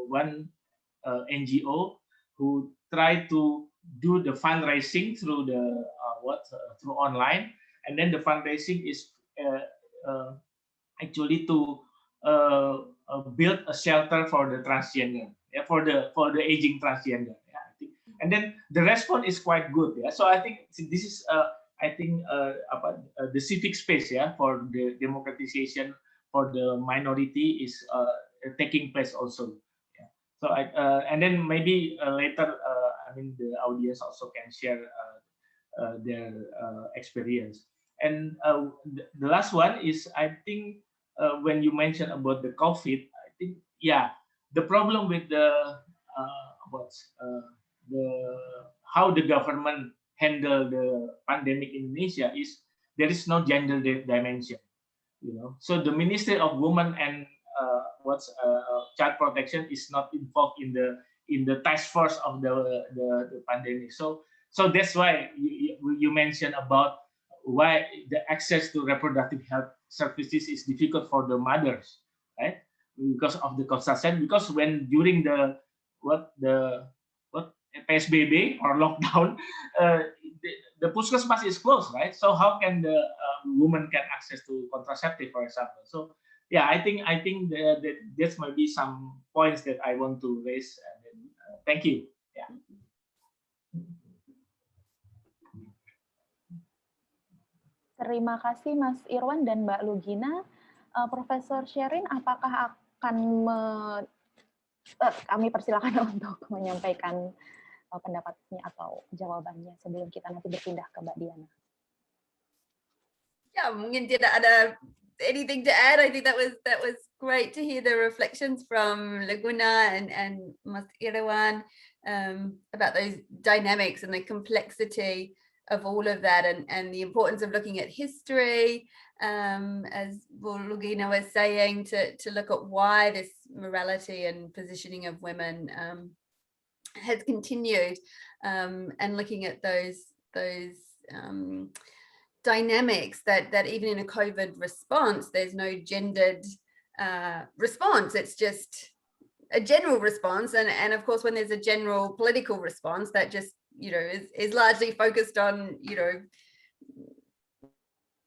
one NGO who try to do the fundraising through the through online, and then the fundraising is actually to build a shelter for the transgender, for the aging transgender. And then the response is quite good. So I think this is the civic space for the democratization for the minority is taking place also. So and then maybe later the audience also can share their experience. And the last one is, I think when you mentioned about the COVID, I think the problem with how the government handle the pandemic in Indonesia is there is no gender dimension, So the Ministry of Women and Child Protection is not involved in the task force of the pandemic. So that's why you mentioned about why the access to reproductive health services is difficult for the mothers, right? Because of the contraception. Because when during the PSBB or lockdown, the puskesmas is closed, right? So how can the woman get access to contraceptive, for example? So I think that's maybe some points that I want to raise. And thank you. Terima kasih Mas Irwan dan Mbak Lugina. Profesor Sherin, apakah akan kami persilakan untuk menyampaikan pendapatnya atau jawabannya sebelum kita nanti berpindah ke Mbak Diana? Ya, mungkin tidak ada anything to add. I think that was great to hear the reflections from Laguna and Mas Irwan about those dynamics and the complexity of all of that, and the importance of looking at history, as Lugina was saying, to look at why this morality and positioning of women has continued, and looking at those dynamics that even in a COVID response, there's no gendered response. It's just a general response, and of course, when there's a general political response, that just is largely focused on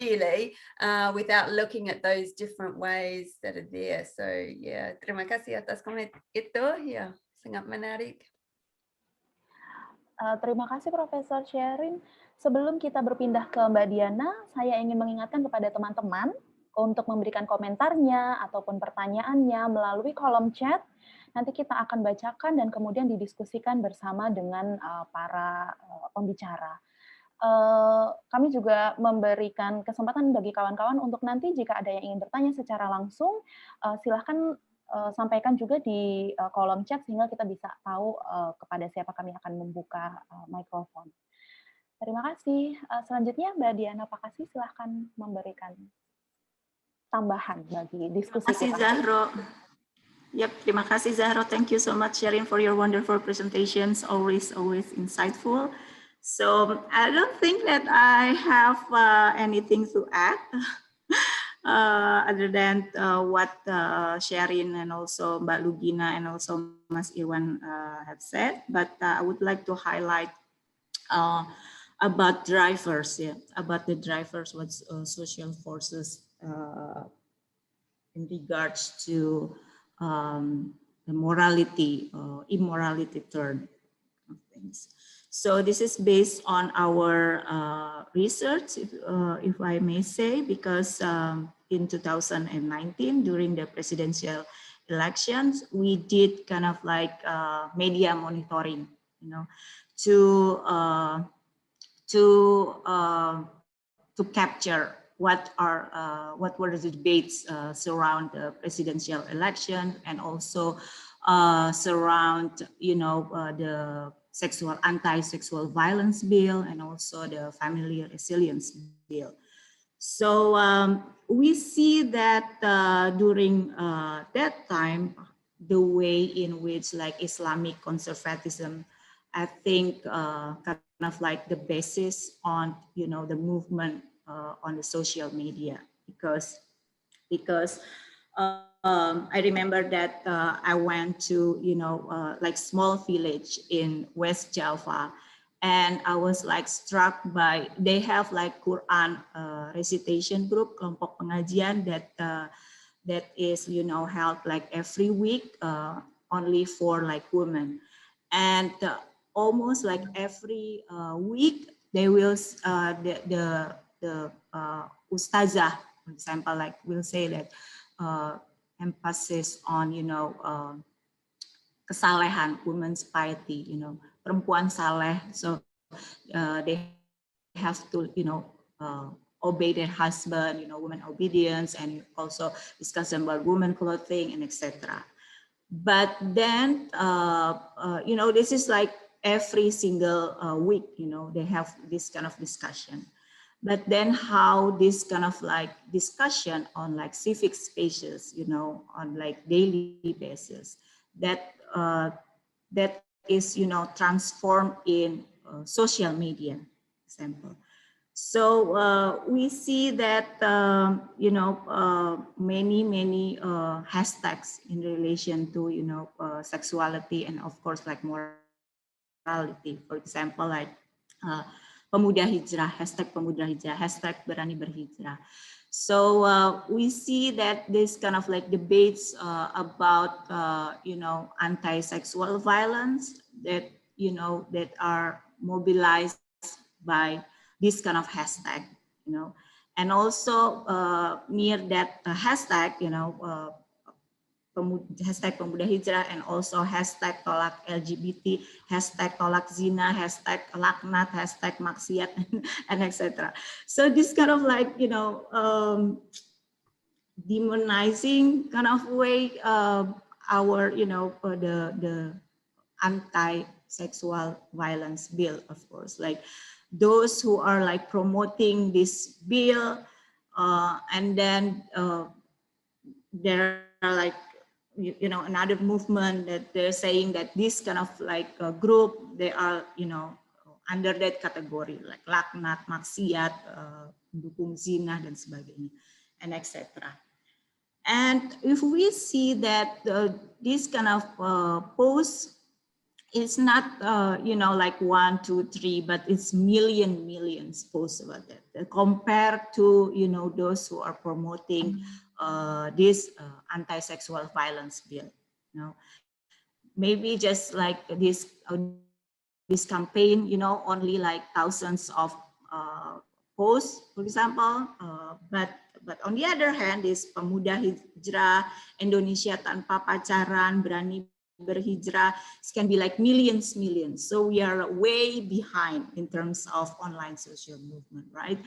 really without looking at those different ways that are there. So terima kasih atas komen itu, sangat menarik. Terima kasih Profesor Sherin. Sebelum kita berpindah ke Mbak Diana, saya ingin mengingatkan kepada teman-teman untuk memberikan komentarnya ataupun pertanyaannya melalui kolom chat. Nanti kita akan bacakan dan kemudian didiskusikan bersama dengan para pembicara. Kami juga memberikan kesempatan bagi kawan-kawan untuk nanti jika ada yang ingin bertanya secara langsung, silahkan sampaikan juga di kolom chat sehingga kita bisa tahu kepada siapa kami akan membuka mikrofon. Terima kasih. Selanjutnya Mbak Diana Pakasi, silahkan memberikan tambahan bagi diskusi kita. Terima kasih Zahro. Terima kasih Zahro. Thank you so much, Sherin, for your wonderful presentations. Always insightful. So I don't think that I have anything to add. other than what Sherin and also Mbak Lugina and also Mas Irwan have said, but I would like to highlight about drivers, about the drivers, what social forces in regards to the morality, immorality turn of things. So this is based on our research, if I may say, because in 2019, during the presidential elections, we did kind of like media monitoring, you know, to capture what were the debates surround the presidential election, and also surround, you know, the anti-sexual violence bill, and also the family resilience bill. So we see that during that time, the way in which like Islamic conservatism, I think kind of like the basis on, you know, the movement on the social media, because I remember that I went to, you know, like small village in West Java, and I was like struck by, they have like Quran recitation group, kelompok pengajian that is, you know, held like every week, only for like women, and almost like every week they will the ustazah, for example, like will say that emphasis on, you know, kesalehan, women's piety, you know, perempuan saleh, so they have to, you know, obey their husband, you know, women obedience, and also discuss about women clothing and etc. But then, you know, this is like every single week, you know, they have this kind of discussion. But then how this kind of like discussion on like civic spaces, you know, on like daily basis, that that is, you know, transformed in social media example. So we see that, you know, many hashtags in relation to, you know, sexuality, and of course like morality. For example, like pemuda hijrah, hashtag pemuda hijrah, hashtag berani berhijrah. So we see that this kind of like debates about, you know, anti-sexual violence that, you know, that are mobilized by this kind of hashtag, you know, and also near that hashtag, you know, hashtag pemuda hijrah, and also hashtag tolak LGBT, hashtag tolak zina, hashtag laknat, hashtag maksiat, and etc. So this kind of like, you know, demonizing kind of way our, you know, the anti-sexual violence bill, of course, like those who are like promoting this bill, and then there are like, you know, another movement that they're saying that this kind of like group, they are, you know, under that category, like laknat, maksiat, dukung zina dan sebagainya, and etc. And if we see that this kind of posts, it's not, you know, like 1, 2, 3, but it's millions posts about that, compared to, you know, those who are promoting this anti-sexual violence bill. You know, maybe just like this campaign, you know, only like thousands of posts, for example, but on the other hand, this pemuda hijrah, Indonesia tanpa pacaran, berani berhijrah, it can be like millions. So we are way behind in terms of online social movement, right?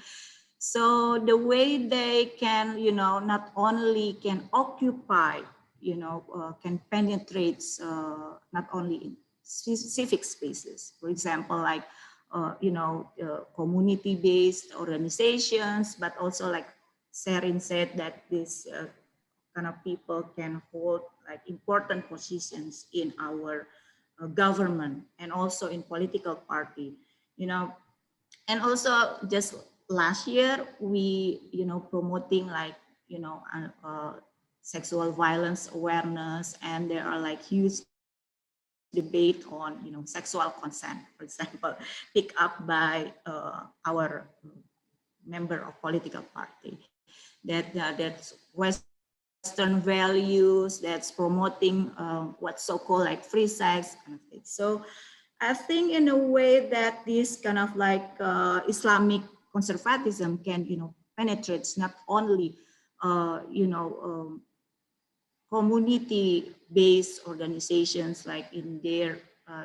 So the way they can, you know, not only can occupy, you know, can penetrate not only in civic spaces, for example, like, you know, community-based organizations, but also like Sherin said, that this kind of people can hold like important positions in our government and also in political party, you know. And also just last year, we, you know, promoting like you know, sexual violence awareness, and there are like huge debate on, you know, sexual consent, for example, picked up by our member of political party. That's Western values, that's promoting what's so-called like free sex kind of thing. So I think in a way that this kind of like Islamic conservatism can, you know, penetrates not only, you know, community-based organizations like in their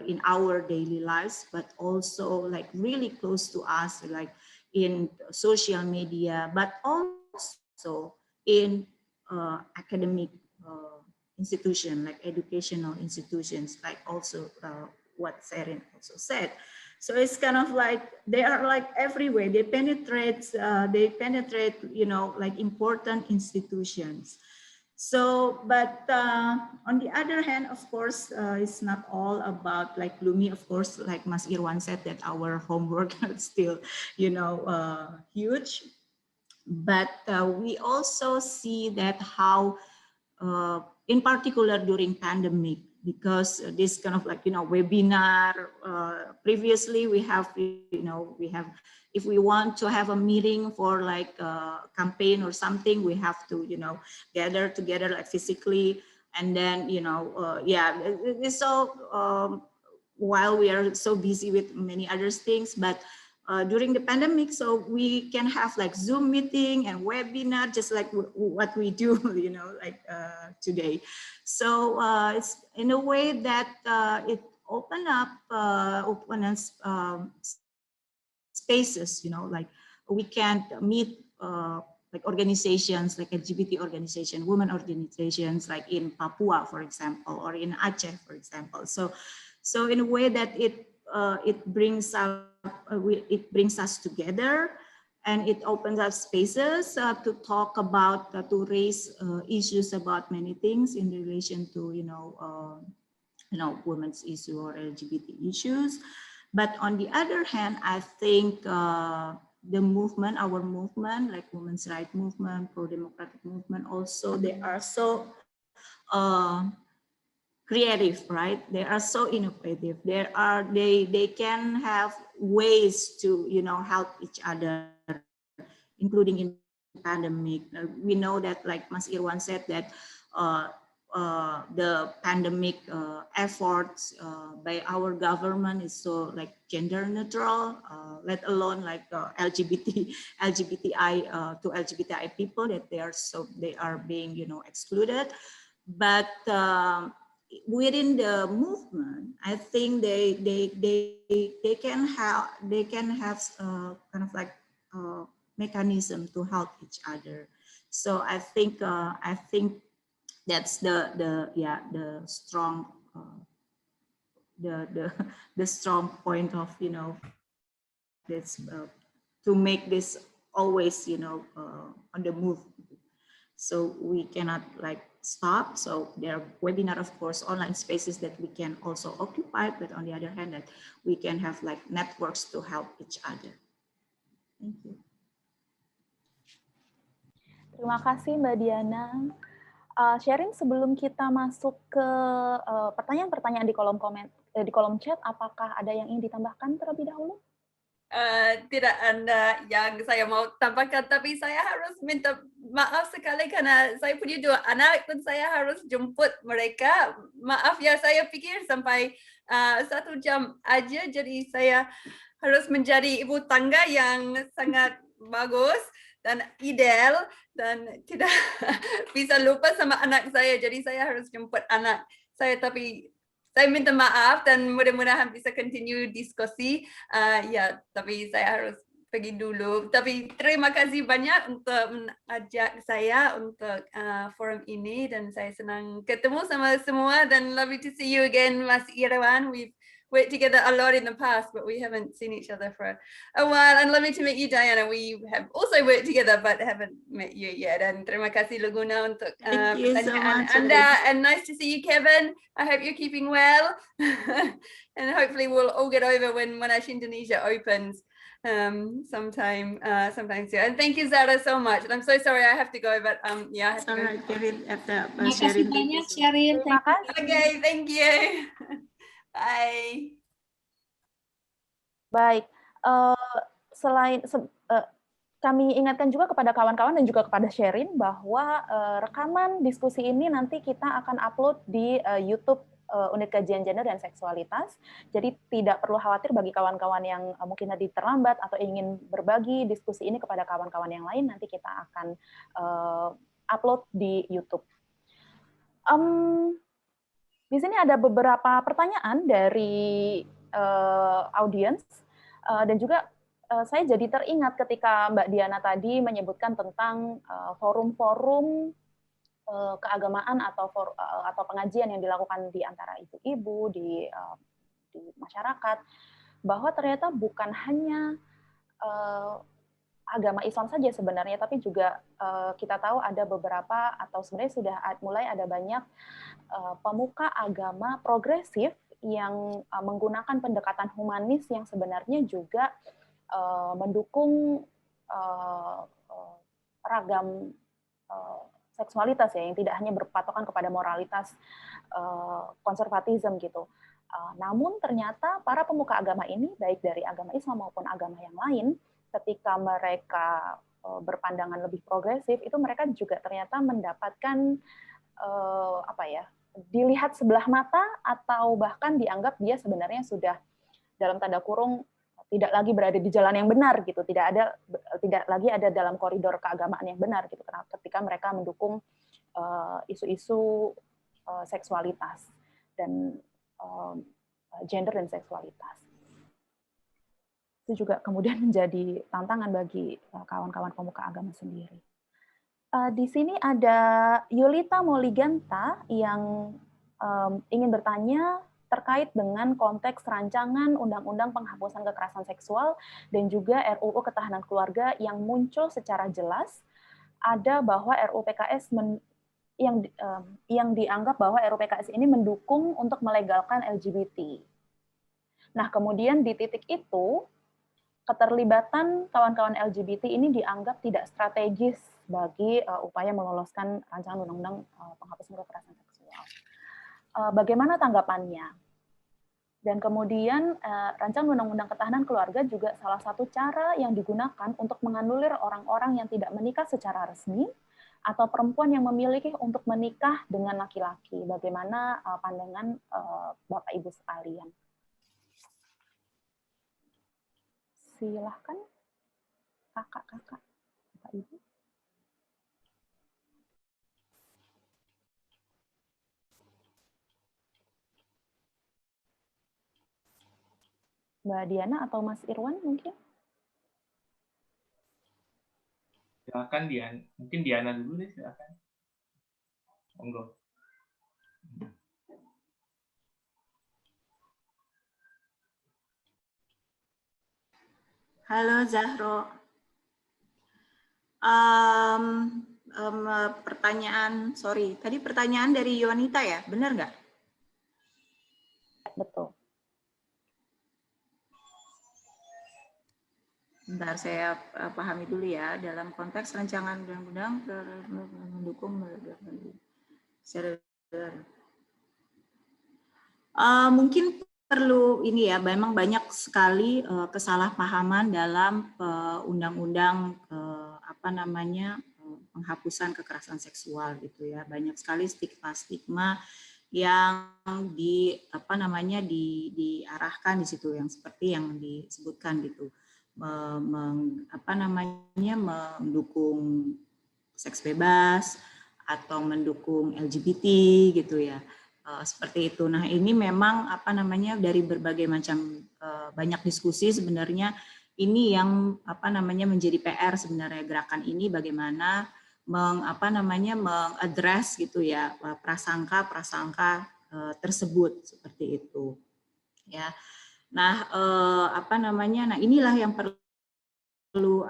in our daily lives, but also like really close to us, like in social media, but also in academic institution, like educational institutions, like also what Sherin also said. So it's kind of like they are like everywhere. They penetrate, you know, like important institutions. So, but on the other hand, of course, it's not all about like gloomy. Of course, like Mas Irwan said, that our homework is still, you know, huge. But we also see that how, in particular during pandemic, because this kind of like, you know, webinar, previously we have, you know, if we want to have a meeting for like a campaign or something, we have to, you know, gather together like physically, and then, you know, yeah, it's so, while we are so busy with many other things, but during the pandemic, so we can have like Zoom meeting and webinar, just like what we do, you know, like today. So it's in a way that it opens spaces, you know, like we can meet like organizations, like LGBT organization, women organizations, like in Papua, for example, or in Aceh, for example. So in a way that it brings us together, and it opens up spaces to talk about, to raise issues about many things in relation to, you know, women's issue or LGBT issues. But on the other hand, I think the movement, our movement, like women's rights movement, pro-democratic movement, also they are so creative, right? They are so innovative. They can have ways to, you know, help each other, including in pandemic. We know that, like Mas Irwan said, that the pandemic efforts by our government is so like gender neutral, let alone like LGBTI to LGBTI people, that they are being, you know, excluded. But within the movement, I think they can have kind of like mechanism to help each other. So I think that's the strong the strong point of, you know, this to make this always, you know, on the move. So we cannot like stop. So there are webinar, of course, online spaces that we can also occupy, but on the other hand, that we can have like networks to help each other. Thank you. Terima kasih Mbak Diana. Sherin, sebelum kita masuk ke pertanyaan-pertanyaan di kolom di kolom chat, apakah ada yang ingin ditambahkan terlebih dahulu? Tidak ada yang saya mau tambahkan, tapi saya harus minta maaf sekali karena saya punya 2 anak dan saya harus jemput mereka. Maaf ya, saya pikir sampai 1 jam aja, jadi saya harus menjadi ibu tangga yang sangat bagus dan ideal, dan tidak bisa lupa sama anak saya, jadi saya harus jemput anak saya. Tapi saya minta maaf dan mudah-mudahan bisa continue diskusi. Ya, tapi saya harus pergi dulu. Tapi terima kasih banyak untuk mengajak saya untuk forum ini, dan saya senang ketemu sama semua, dan lovely to see you again, Mas Irwan. We've worked together a lot in the past, but we haven't seen each other for a while. And lovely to meet you, Diana. We have also worked together, but haven't met you yet. Dan terima kasih Laguna untuk pertanyaan Anda. And nice to see you, Kevin. I hope you're keeping well. And hopefully we'll all get over when Monash Indonesia opens. sometimes. Yeah. And thank you, Zara, so much. And I'm so sorry I have to go, but yeah, I have to go. Terima kasih banyak, Sherin. Terima kasih. Okay, thank you. Bye. Baik, kami ingatkan juga kepada kawan-kawan dan juga kepada Sherin bahwa rekaman diskusi ini nanti kita akan upload di YouTube Unit Kajian Gender dan Seksualitas. Jadi tidak perlu khawatir bagi kawan-kawan yang mungkin tadi terlambat atau ingin berbagi diskusi ini kepada kawan-kawan yang lain, nanti kita akan upload di YouTube. Di sini ada beberapa pertanyaan dari audiens dan juga saya jadi teringat ketika Mbak Diana tadi menyebutkan tentang forum-forum keagamaan atau pengajian yang dilakukan di antara ibu-ibu di masyarakat, bahwa ternyata bukan hanya agama Islam saja sebenarnya, tapi juga kita tahu ada beberapa atau sebenarnya sudah mulai ada banyak pemuka agama progresif yang menggunakan pendekatan humanis yang sebenarnya juga mendukung ragam seksualitas ya, yang tidak hanya berpatokan kepada moralitas konservatisme gitu. Namun ternyata para pemuka agama ini, baik dari agama Islam maupun agama yang lain, ketika mereka berpandangan lebih progresif, itu mereka juga ternyata mendapatkan dilihat sebelah mata atau bahkan dianggap dia sebenarnya sudah dalam tanda kurung tidak lagi berada di jalan yang benar gitu, tidak lagi ada dalam koridor keagamaan yang benar gitu, ketika mereka mendukung isu-isu seksualitas dan gender dan seksualitas. Itu juga kemudian menjadi tantangan bagi kawan-kawan pemuka agama sendiri. Di sini ada Yulita Moliganta yang ingin bertanya terkait dengan konteks rancangan Undang-Undang Penghapusan Kekerasan Seksual dan juga RUU Ketahanan Keluarga yang muncul secara jelas ada bahwa RUU PKS yang dianggap bahwa RUU PKS ini mendukung untuk melegalkan LGBT. Nah, kemudian di titik itu keterlibatan kawan-kawan LGBT ini dianggap tidak strategis bagi upaya meloloskan rancangan Undang-Undang Penghapusan Kekerasan Seksual. Bagaimana tanggapannya? Dan kemudian rancangan Undang-Undang Ketahanan Keluarga juga salah satu cara yang digunakan untuk menganulir orang-orang yang tidak menikah secara resmi atau perempuan yang memiliki untuk menikah dengan laki-laki. Bagaimana pandangan Bapak Ibu sekalian? Silahkan kakak-kakak, Bapak Ibu. Mbak Diana atau Mas Irwan mungkin? Silakan Diana, mungkin Diana dulu deh, silakan. Monggo. Halo Zahro. Tadi pertanyaan dari Yonita ya, benar nggak? Betul. Bentar, saya pahami dulu ya. Dalam konteks rancangan undang-undang mendukung mungkin perlu ini ya, memang banyak sekali kesalahpahaman dalam undang-undang penghapusan kekerasan seksual gitu ya. Banyak sekali stigma-stigma yang diarahkan di situ, yang seperti yang disebutkan gitu. Mendukung seks bebas atau mendukung LGBT gitu ya, seperti itu. Nah, ini memang dari berbagai macam banyak diskusi sebenarnya ini yang menjadi PR sebenarnya gerakan ini, bagaimana mengadres gitu ya prasangka tersebut seperti itu ya. Nah, nah inilah yang perlu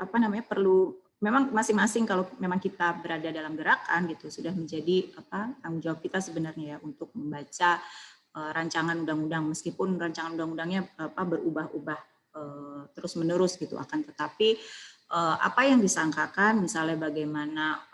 memang masing-masing, kalau memang kita berada dalam gerakan gitu, sudah menjadi tanggung jawab kita sebenarnya ya untuk membaca rancangan undang-undang, meskipun rancangan undang-undangnya berubah-ubah terus menerus gitu. Akan tetapi apa yang disangkakan misalnya bagaimana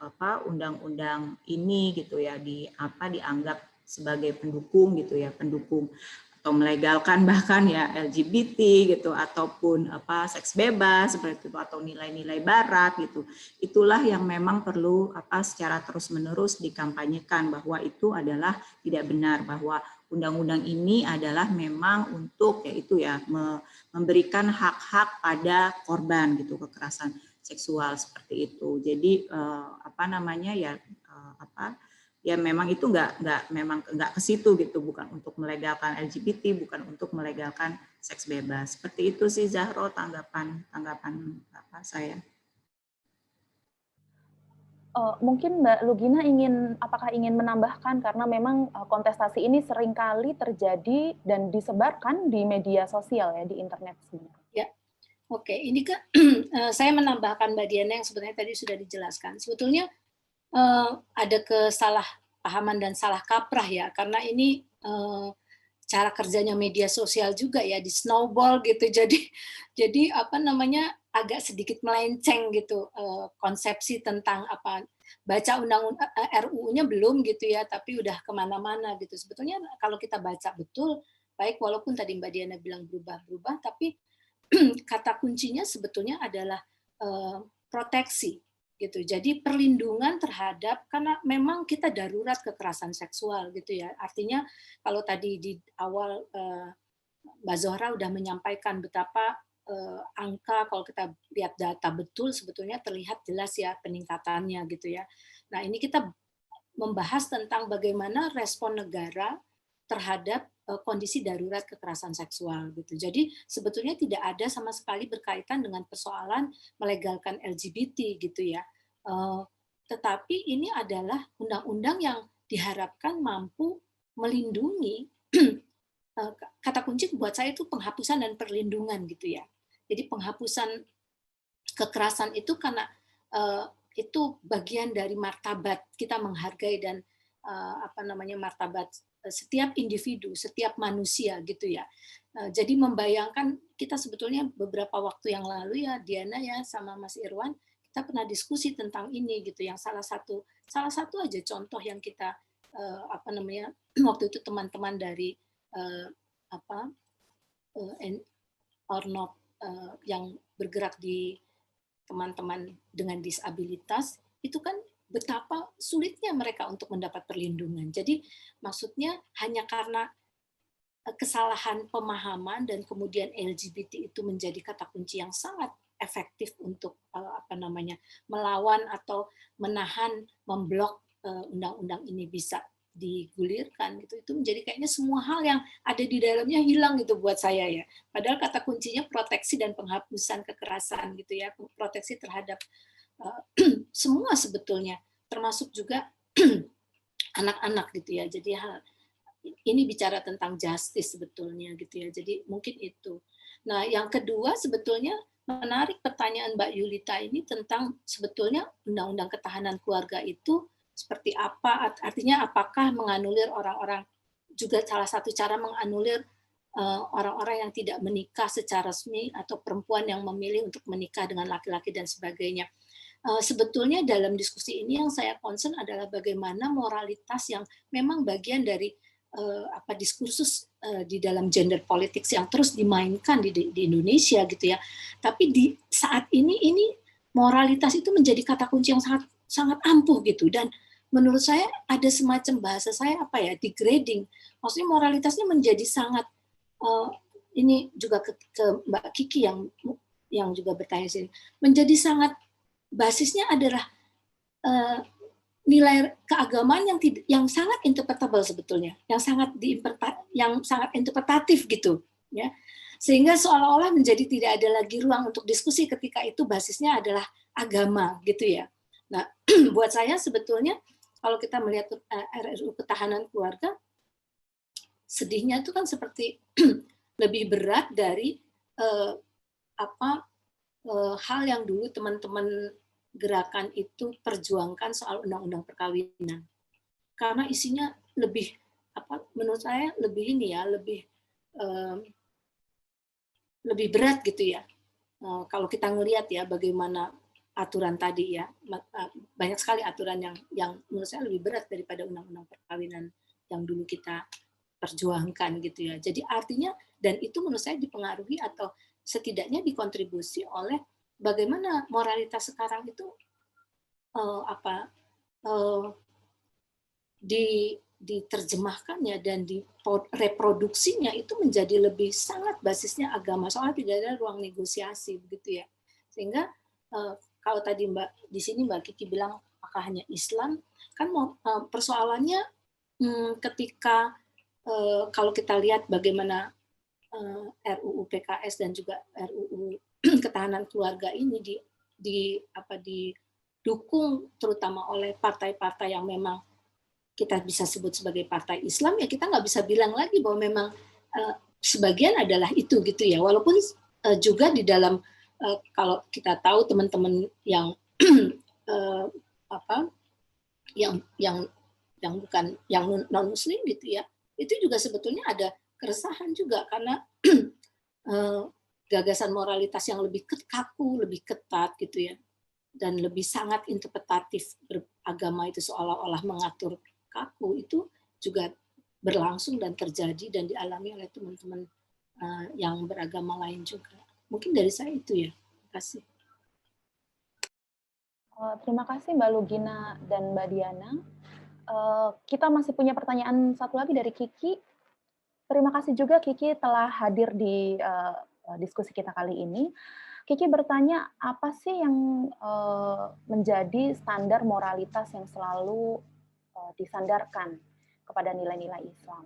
undang-undang ini gitu ya dianggap sebagai pendukung gitu ya, pendukung atau melegalkan bahkan ya LGBT gitu ataupun seks bebas seperti itu atau nilai-nilai barat gitu. Itulah yang memang perlu secara terus-menerus dikampanyekan bahwa itu adalah tidak benar, bahwa undang-undang ini adalah memang untuk yaitu ya memberikan hak-hak pada korban gitu kekerasan seksual seperti itu. Jadi ya memang itu nggak ke situ gitu, bukan untuk melegalkan LGBT, bukan untuk melegalkan seks bebas. Seperti itu sih Zahro tanggapan saya. Mungkin Mbak Lugina apakah ingin menambahkan, karena memang kontestasi ini seringkali terjadi dan disebarkan di media sosial ya, di internet sebenarnya. Ya, oke. Ini kan saya menambahkan Mbak Diana yang sebenarnya tadi sudah dijelaskan. Sebetulnya ada kesalahpahaman dan salah kaprah ya, karena ini cara kerjanya media sosial juga ya, di snowball gitu. Jadi agak sedikit melenceng gitu konsepsi tentang baca undang-undang RUU-nya belum gitu ya, tapi udah kemana-mana gitu. Sebetulnya kalau kita baca betul, baik walaupun tadi Mbak Diana bilang berubah-berubah, tapi kata kuncinya sebetulnya adalah proteksi gitu. Jadi perlindungan terhadap, karena memang kita darurat kekerasan seksual gitu ya. Artinya kalau tadi di awal Mbak Zohra udah menyampaikan betapa angka, kalau kita lihat data betul sebetulnya terlihat jelas ya peningkatannya gitu ya. Nah, ini kita membahas tentang bagaimana respon negara terhadap kondisi darurat kekerasan seksual gitu. Jadi sebetulnya tidak ada sama sekali berkaitan dengan persoalan melegalkan LGBT gitu ya. Tetapi ini adalah undang-undang yang diharapkan mampu melindungi. Kata kunci buat saya itu penghapusan dan perlindungan gitu ya. Jadi penghapusan kekerasan itu karena itu bagian dari martabat kita menghargai dan martabat setiap individu, setiap manusia gitu ya. Jadi membayangkan kita sebetulnya beberapa waktu yang lalu ya Diana ya sama Mas Irwan, kita pernah diskusi tentang ini gitu, yang salah satu aja contoh yang kita waktu itu teman-teman dari Ornop yang bergerak di teman-teman dengan disabilitas, itu kan betapa sulitnya mereka untuk mendapat perlindungan. Jadi maksudnya hanya karena kesalahan pemahaman dan kemudian LGBT itu menjadi kata kunci yang sangat efektif untuk melawan atau menahan, memblok undang-undang ini bisa digulirkan gitu, itu menjadi kayaknya semua hal yang ada di dalamnya hilang gitu buat saya ya. Padahal kata kuncinya proteksi dan penghapusan kekerasan gitu ya, proteksi terhadap semua sebetulnya, termasuk juga anak-anak gitu ya. Jadi ini bicara tentang justice sebetulnya gitu ya. Jadi mungkin itu. Nah, yang kedua sebetulnya menarik pertanyaan Mbak Yulita ini tentang sebetulnya undang-undang ketahanan keluarga itu seperti apa, artinya apakah menganulir orang-orang, juga salah satu cara menganulir orang-orang yang tidak menikah secara resmi atau perempuan yang memilih untuk menikah dengan laki-laki dan sebagainya. Sebetulnya dalam diskusi ini yang saya concern adalah bagaimana moralitas yang memang bagian dari diskursus di dalam gender politics yang terus dimainkan di Indonesia gitu ya. Tapi di saat ini moralitas itu menjadi kata kunci yang sangat ampuh gitu, dan menurut saya ada semacam bahasa saya degrading. Maksudnya moralitasnya menjadi sangat ini juga ke Mbak Kiki yang juga bertanya sini, menjadi sangat basisnya adalah nilai keagamaan yang sangat interpretable sebetulnya, yang sangat interpretatif gitu ya. Sehingga seolah-olah menjadi tidak ada lagi ruang untuk diskusi ketika itu basisnya adalah agama gitu ya. Nah, buat saya sebetulnya kalau kita melihat RUU Ketahanan Keluarga, sedihnya itu kan seperti lebih berat dari hal yang dulu teman-teman gerakan itu perjuangkan soal undang-undang perkawinan. Karena isinya lebih menurut saya lebih lebih lebih berat gitu ya. Kalau kita ngelihat ya bagaimana aturan tadi ya, banyak sekali aturan yang menurut saya lebih berat daripada undang-undang perkawinan yang dulu kita perjuangkan gitu ya. Jadi artinya, dan itu menurut saya dipengaruhi atau setidaknya dikontribusi oleh bagaimana moralitas sekarang itu diterjemahkannya dan reproduksinya itu menjadi lebih sangat basisnya agama, soalnya tidak ada ruang negosiasi begitu ya. Sehingga kalau tadi di sini Mbak Kiki bilang apakah hanya Islam, kan persoalannya ketika kalau kita lihat bagaimana RUU PKS dan juga RUU ketahanan keluarga ini didukung terutama oleh partai-partai yang memang kita bisa sebut sebagai partai Islam, ya kita nggak bisa bilang lagi bahwa memang sebagian adalah itu gitu ya. Walaupun juga di dalam kalau kita tahu teman-teman yang yang bukan yang non Muslim gitu ya, itu juga sebetulnya ada keresahan juga karena gagasan moralitas yang lebih kaku, lebih ketat gitu ya, dan lebih sangat interpretatif beragama itu seolah-olah mengatur kaku, itu juga berlangsung dan terjadi dan dialami oleh teman-teman yang beragama lain juga. Mungkin dari saya itu ya. Terima kasih. Terima kasih Mbak Lugina dan Mbak Diana. Kita masih punya pertanyaan satu lagi dari Kiki. Terima kasih juga Kiki telah hadir di diskusi kita kali ini. Kiki bertanya, apa sih yang menjadi standar moralitas yang selalu disandarkan kepada nilai-nilai Islam?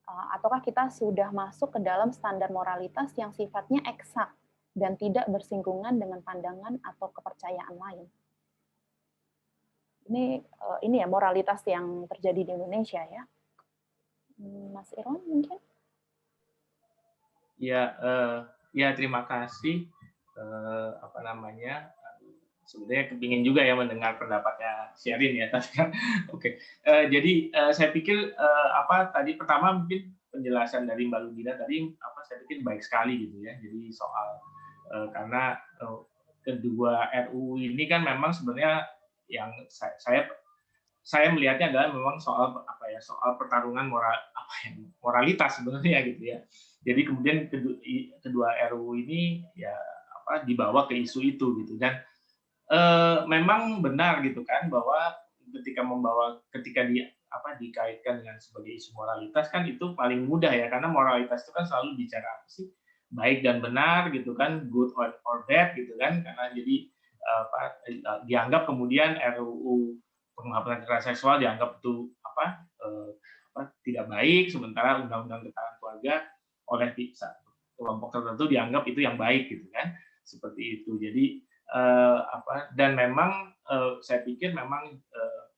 Ataukah kita sudah masuk ke dalam standar moralitas yang sifatnya eksak dan tidak bersinggungan dengan pandangan atau kepercayaan lain? Ini ya moralitas yang terjadi di Indonesia ya. Mas Iron mungkin? Ya terima kasih. Sebenarnya kepingin juga ya mendengar pendapatnya Sherin ya. Oke. Jadi saya pikir tadi pertama mungkin penjelasan dari Mbak Lugina tadi saya pikir baik sekali gitu ya. Jadi soal karena kedua RUU ini kan memang sebenarnya yang saya melihatnya adalah memang soal soal pertarungan moralitas sebenarnya gitu ya. Jadi kemudian kedua RUU ini ya dibawa ke isu itu gitu, dan memang benar gitu kan bahwa ketika dikaitkan dengan sebagai isu moralitas kan itu paling mudah ya, karena moralitas itu kan selalu bicara apa sih, baik dan benar gitu kan, good or bad gitu kan, karena jadi dianggap kemudian RUU penghapusan kekerasan seksual dianggap itu tidak baik, sementara undang-undang ketahanan keluarga oleh kelompok tertentu dianggap itu yang baik gitu kan, seperti itu. Jadi dan memang saya pikir memang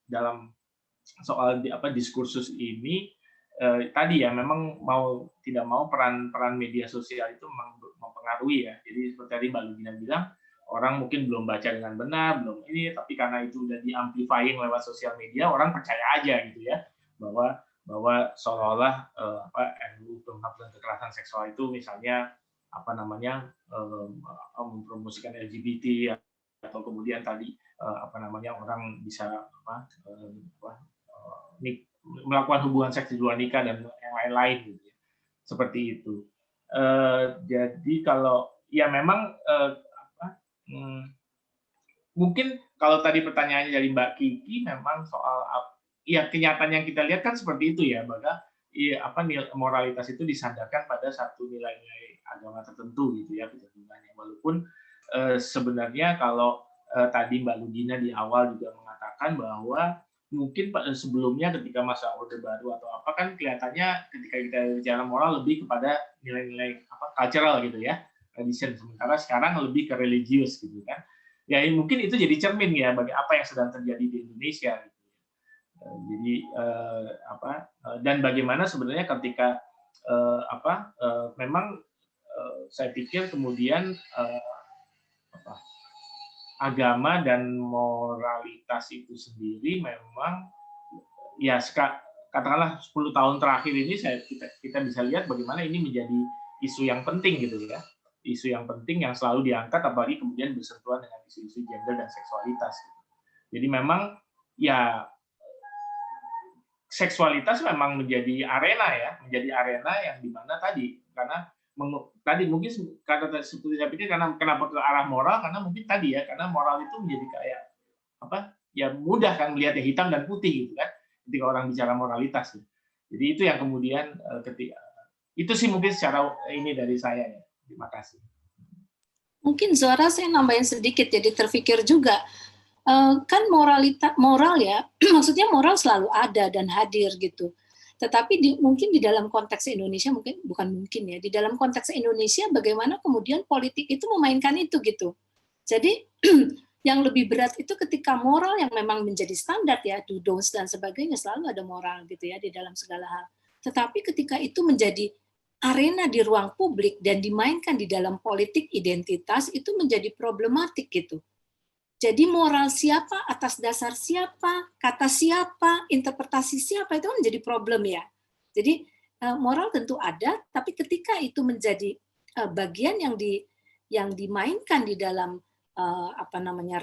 dalam soal diskursus ini tadi ya memang mau tidak mau peran media sosial itu mempengaruhi ya. Jadi seperti tadi Mbak Lugina bilang, orang mungkin belum baca dengan benar, belum ini, tapi karena itu udah di-amplifying lewat sosial media, orang percaya aja gitu ya bahwa seolah-olah RUU penghapusan kekerasan seksual itu misalnya mempromosikan LGBT, atau kemudian tadi orang bisa melakukan hubungan seks di luar nikah dan yang lain-lain gitu ya. Seperti itu. Jadi kalau ya memang mungkin kalau tadi pertanyaannya dari Mbak Kiki memang soal ya kenyataan yang kita lihat kan seperti itu ya, bahwa moralitas itu disandarkan pada satu nilai-nilai agama tertentu gitu ya kecenderungannya. Walaupun sebenarnya kalau tadi Mbak Lugina di awal juga mengatakan bahwa mungkin sebelumnya ketika masa Orde Baru atau apa kan kelihatannya ketika kita bicara moral lebih kepada nilai-nilai cultural gitu ya, tradition, sementara sekarang lebih ke religius gitu kan. Ya mungkin itu jadi cermin ya bagi apa yang sedang terjadi di Indonesia gitu. Jadi dan bagaimana sebenarnya ketika memang saya pikir kemudian agama dan moralitas itu sendiri memang ya katakanlah 10 tahun terakhir ini kita bisa lihat bagaimana ini menjadi isu yang penting gitu ya. isu yang penting yang selalu diangkat, apalagi kemudian bersentuhan dengan isu-isu gender dan seksualitas. Jadi memang ya seksualitas memang menjadi arena yang dimana tadi karena tadi mungkin kata seperti saya pikir karena kenapa ke arah moral, karena mungkin tadi ya karena moral itu menjadi kayak apa ya mudah kan melihatnya hitam dan putih gitu kan ketika orang bicara moralitas. Jadi itu yang kemudian ketika itu sih mungkin secara ini dari saya ya. Terima kasih. Mungkin Zora saya nambahin sedikit, jadi terpikir juga kan moral ya, maksudnya moral selalu ada dan hadir gitu. Tetapi mungkin di dalam konteks Indonesia di dalam konteks Indonesia bagaimana kemudian politik itu memainkan itu gitu. Jadi yang lebih berat itu ketika moral yang memang menjadi standar ya, do don'ts dan sebagainya selalu ada moral gitu ya di dalam segala hal. Tetapi ketika itu menjadi arena di ruang publik dan dimainkan di dalam politik identitas itu menjadi problematik gitu. Jadi moral siapa, atas dasar siapa, kata siapa, interpretasi siapa itu kan menjadi problem ya. Jadi moral tentu ada, tapi ketika itu menjadi bagian yang dimainkan di dalam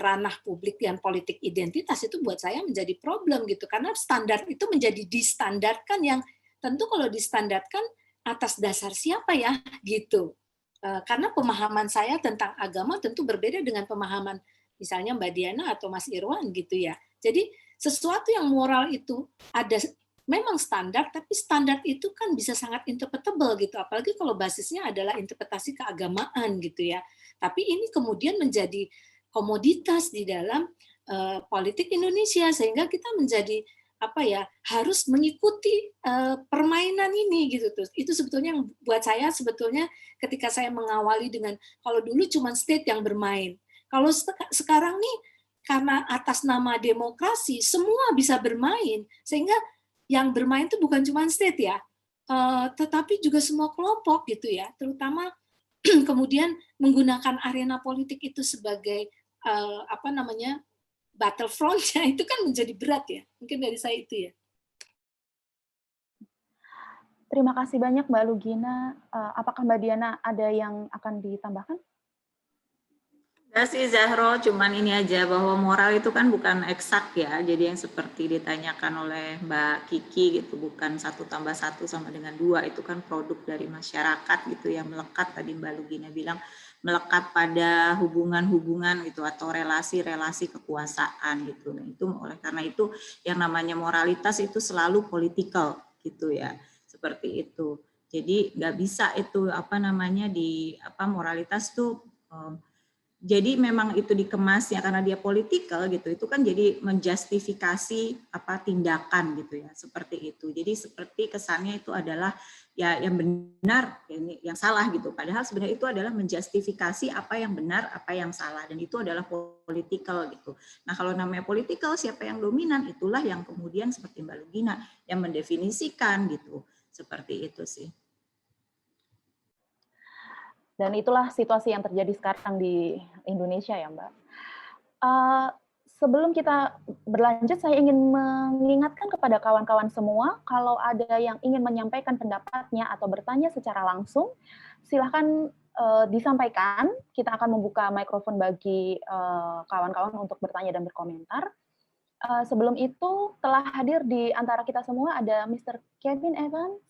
ranah publik dan politik identitas itu buat saya menjadi problem gitu. Karena standar itu menjadi distandarkan yang tentu kalau distandarkan atas dasar siapa ya gitu. Karena pemahaman saya tentang agama tentu berbeda dengan pemahaman misalnya Mbak Diana atau Mas Irwan gitu ya. Jadi sesuatu yang moral itu ada memang standar, tapi standar itu kan bisa sangat interpretable gitu. Apalagi kalau basisnya adalah interpretasi keagamaan gitu ya. Tapi ini kemudian menjadi komoditas di dalam politik Indonesia sehingga kita menjadi harus mengikuti permainan ini gitu tuh. Itu sebetulnya yang buat saya sebetulnya ketika saya mengawali dengan kalau dulu cuma state yang bermain. Kalau sekarang nih karena atas nama demokrasi semua bisa bermain sehingga yang bermain itu bukan cuma state ya, tetapi juga semua kelompok gitu ya. Terutama kemudian menggunakan arena politik itu sebagai battlefront-nya itu kan menjadi berat ya. Mungkin dari saya itu ya. Terima kasih banyak Mbak Lugina. Apakah Mbak Diana ada yang akan ditambahkan? Enggak sih Zahro, cuman ini aja bahwa moral itu kan bukan eksak ya. Jadi yang seperti ditanyakan oleh Mbak Kiki gitu, bukan 1 tambah 1 sama dengan 2, itu kan produk dari masyarakat gitu yang melekat, tadi Mbak Lugina bilang melekat pada hubungan-hubungan gitu atau relasi-relasi kekuasaan gitu. Nah, itu oleh karena itu yang namanya moralitas itu selalu political gitu ya. Seperti itu. Jadi nggak bisa itu moralitas tuh jadi memang itu dikemas ya karena dia politikal gitu, itu kan jadi menjustifikasi tindakan gitu ya, seperti itu. Jadi seperti kesannya itu adalah ya yang benar, yang salah gitu. Padahal sebenarnya itu adalah menjustifikasi apa yang benar, apa yang salah, dan itu adalah politikal gitu. Nah kalau namanya politikal, siapa yang dominan, itulah yang kemudian seperti Mbak Lugina yang mendefinisikan gitu, seperti itu sih. Dan itulah situasi yang terjadi sekarang di Indonesia ya Mbak. Sebelum kita berlanjut, saya ingin mengingatkan kepada kawan-kawan semua, kalau ada yang ingin menyampaikan pendapatnya atau bertanya secara langsung, silahkan disampaikan. Kita akan membuka mikrofon bagi kawan-kawan untuk bertanya dan berkomentar. Sebelum itu, telah hadir di antara kita semua ada Mr. Kevin Evans.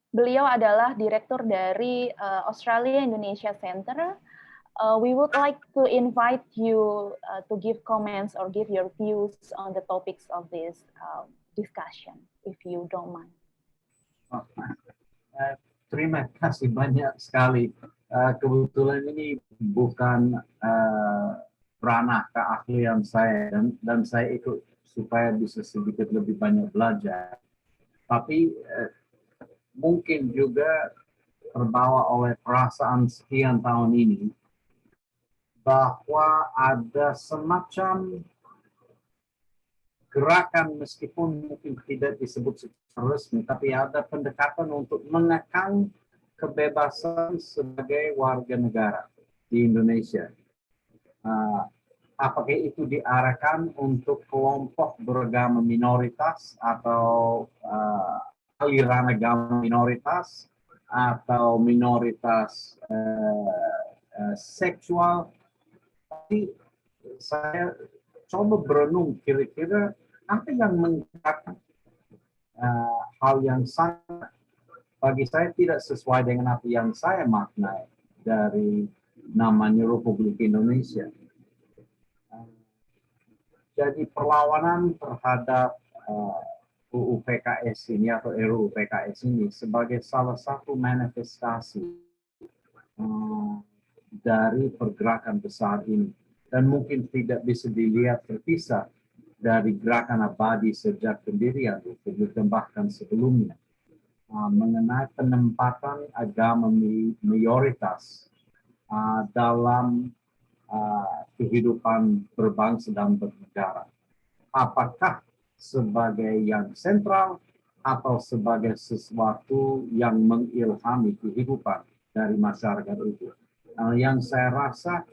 Beliau adalah direktur dari Australia Indonesia Center. We would like to invite you to give comments or give your views on the topics of this discussion, if you don't mind. Terima kasih banyak sekali. Kebetulan ini bukan ranah keahlian saya dan saya ikut supaya bisa sedikit lebih banyak belajar. Tapi mungkin juga terbawa oleh perasaan sekian tahun ini bahwa ada semacam gerakan meskipun mungkin tidak disebut secara resmi, tapi ada pendekatan untuk menekan kebebasan sebagai warga negara di Indonesia. Apakah itu diarahkan untuk kelompok beragama minoritas atau aliran agama minoritas, atau minoritas seksual. Tapi saya coba berenung kira-kira apa yang mengatakan hal yang sangat bagi saya tidak sesuai dengan apa yang saya maknai dari namanya Republik Indonesia. Jadi perlawanan terhadap UU PKS ini atau RUU PKS ini sebagai salah satu manifestasi dari pergerakan besar ini, dan mungkin tidak bisa dilihat terpisah dari gerakan abadi sejak pendirian Republik dan bahkan sebelumnya mengenai penempatan agama mayoritas dalam kehidupan berbangsa dan bernegara. Apakah sebagai yang sentral atau sebagai sesuatu yang mengilhami kehidupan dari masyarakat itu. Yang saya rasa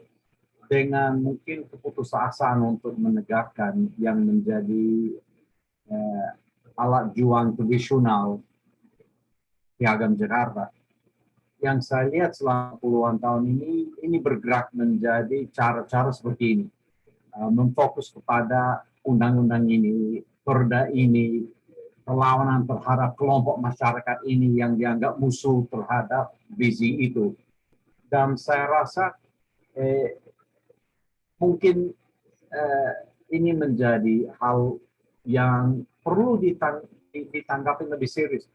dengan mungkin keputusasaan untuk menegakkan yang menjadi alat juang tradisional Piagam Jakarta, yang saya lihat selama puluhan tahun ini bergerak menjadi cara-cara seperti ini. Memfokus kepada undang-undang ini, perda ini, perlawanan terhadap kelompok masyarakat ini yang dianggap musuh terhadap visi itu. Dan saya rasa mungkin ini menjadi hal yang perlu ditanggapi lebih serius.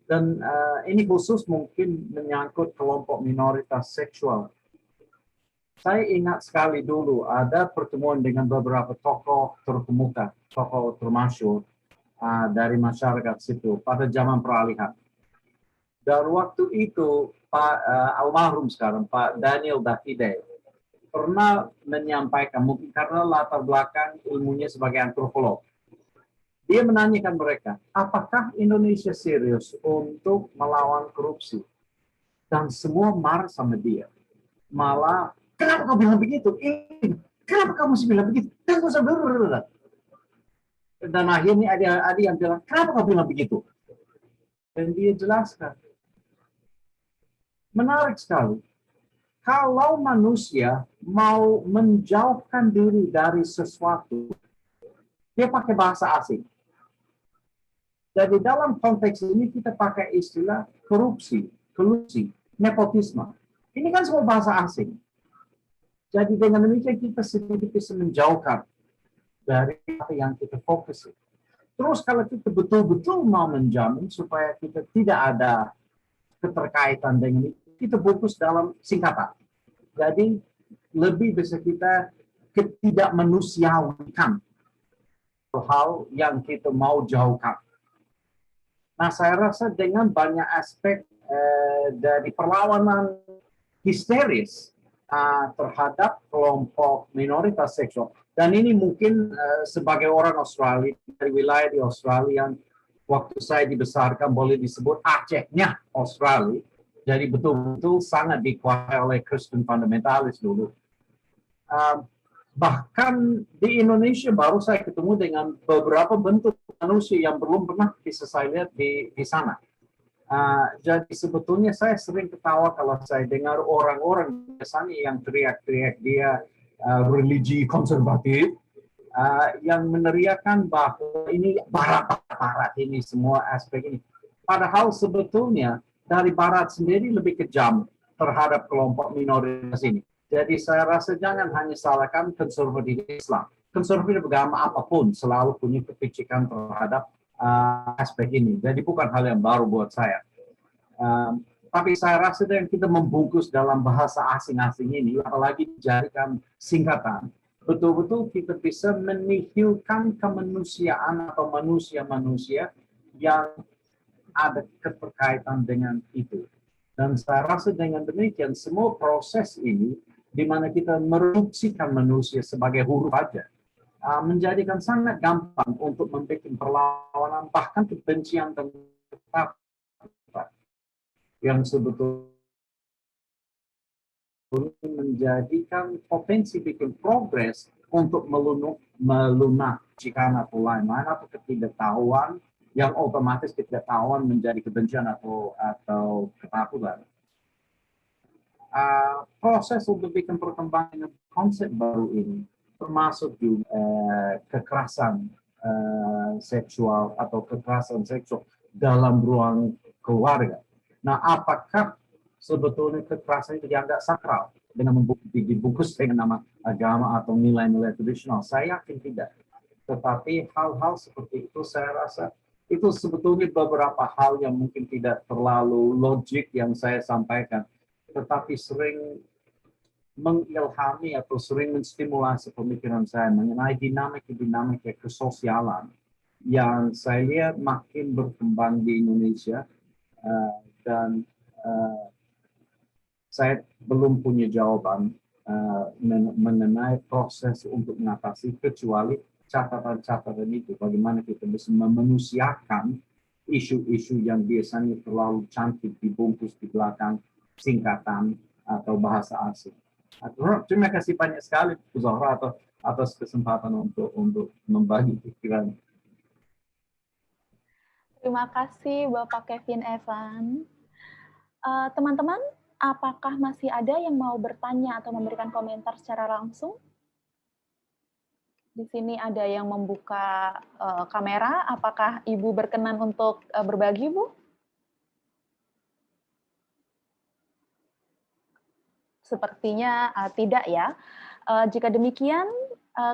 Dan ini khusus mungkin menyangkut kelompok minoritas seksual. Saya ingat sekali dulu ada pertemuan dengan beberapa tokoh terkemuka, tokoh termasyhur dari masyarakat situ pada zaman peralihan. Dan waktu itu Pak almarhum sekarang Pak Daniel Davide pernah menyampaikan, mungkin karena latar belakang ilmunya sebagai antropolog, dia menanyakan mereka, apakah Indonesia serius untuk melawan korupsi? Dan semua marah sama dia. Malah, kenapa kau bilang begitu? Kenapa kamu mesti bilang begitu? Dan akhirnya ada yang bilang, kenapa kau bilang begitu? Dan dia jelaskan. Menarik sekali. Kalau manusia mau menjauhkan diri dari sesuatu, dia pakai bahasa asing. Jadi dalam konteks ini kita pakai istilah korupsi, kolusi, nepotisme. Ini kan semua bahasa asing. Jadi dengan demikian kita sedikit bisa menjauhkan dari apa yang kita fokusi. Terus kalau kita betul-betul mau menjamin supaya kita tidak ada keterkaitan dengan itu, kita fokus dalam singkatan. Jadi lebih bisa kita ketidakmanusiawikan hal yang kita mau jauhkan. Nah, saya rasa dengan banyak aspek dari perlawanan histeris terhadap kelompok minoritas seksual. Dan ini mungkin sebagai orang Australia, dari wilayah di Australia, waktu saya dibesarkan boleh disebut Acehnya Australia. Jadi betul-betul sangat dikuasai oleh Kristen fundamentalis dulu. Bahkan di Indonesia baru saya ketemu dengan beberapa bentuk manusia yang belum pernah bisa saya lihat di sana. Jadi sebetulnya saya sering ketawa kalau saya dengar orang-orang biasanya yang teriak-teriak dia religi konservatif, yang meneriakan bahwa ini barat-barat ini semua aspek ini. Padahal sebetulnya dari barat sendiri lebih kejam terhadap kelompok minoritas ini. Jadi saya rasa jangan hanya salahkan konservatif Islam. Konservatif agama apapun selalu punya kepicikan terhadap aspek ini. Jadi bukan hal yang baru buat saya. Tapi saya rasa yang kita membungkus dalam bahasa asing-asing ini, apalagi dijadikan singkatan, betul-betul kita bisa menihilkan kemanusiaan atau manusia-manusia yang ada keterkaitan dengan itu. Dan saya rasa dengan demikian semua proses ini di mana kita mereduksikan manusia sebagai huruf saja, menjadikan sangat gampang untuk membuat perlawanan, bahkan kebencian tetap yang sebetulnya menjadikan potensi bikin progres untuk melunak jika atau lain-lain atau ketidaktahuan yang otomatis ketidaktahuan menjadi kebencian atau ketakutan. Proses untuk bikin perkembangan konsep baru ini termasuk juga kekerasan seksual atau kekerasan seksual dalam ruang keluarga. Nah, apakah sebetulnya kekerasan itu dianggap sakral dengan dibungkus dengan nama agama atau nilai-nilai tradisional? Saya yakin tidak. Tetapi hal-hal seperti itu saya rasa itu sebetulnya beberapa hal yang mungkin tidak terlalu logik yang saya sampaikan, tetapi sering mengilhami atau sering menstimulasi pemikiran saya mengenai dinamika kesosialan yang saya lihat makin berkembang di Indonesia, dan saya belum punya jawaban mengenai proses untuk mengatasi, kecuali catatan-catatan itu, bagaimana kita bisa memanusiakan isu-isu yang biasanya terlalu cantik dibungkus di belakang singkatan atau bahasa asing. Terima kasih banyak sekali Bu Zohra atas kesempatan untuk membagi pikiran. Terima kasih Bapak Kevin Evan. Teman-teman, apakah masih ada yang mau bertanya atau memberikan komentar secara langsung? Di sini ada yang membuka kamera. Apakah Ibu berkenan untuk berbagi, Bu? Sepertinya tidak ya. Jika demikian,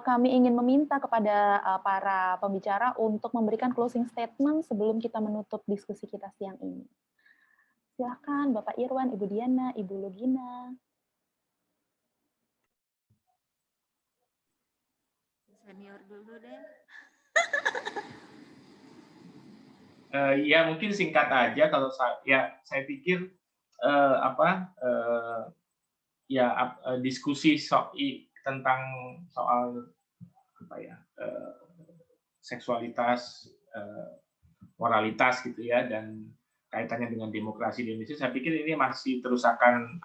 kami ingin meminta kepada para pembicara untuk memberikan closing statement sebelum kita menutup diskusi kita siang ini. Silakan Bapak Irwan, Ibu Diana, Ibu Lugina. Senior dulu deh. Ya mungkin singkat aja kalau saya pikir diskusi tentang soal seksualitas, moralitas gitu ya, dan kaitannya dengan demokrasi di Indonesia, saya pikir ini masih terus akan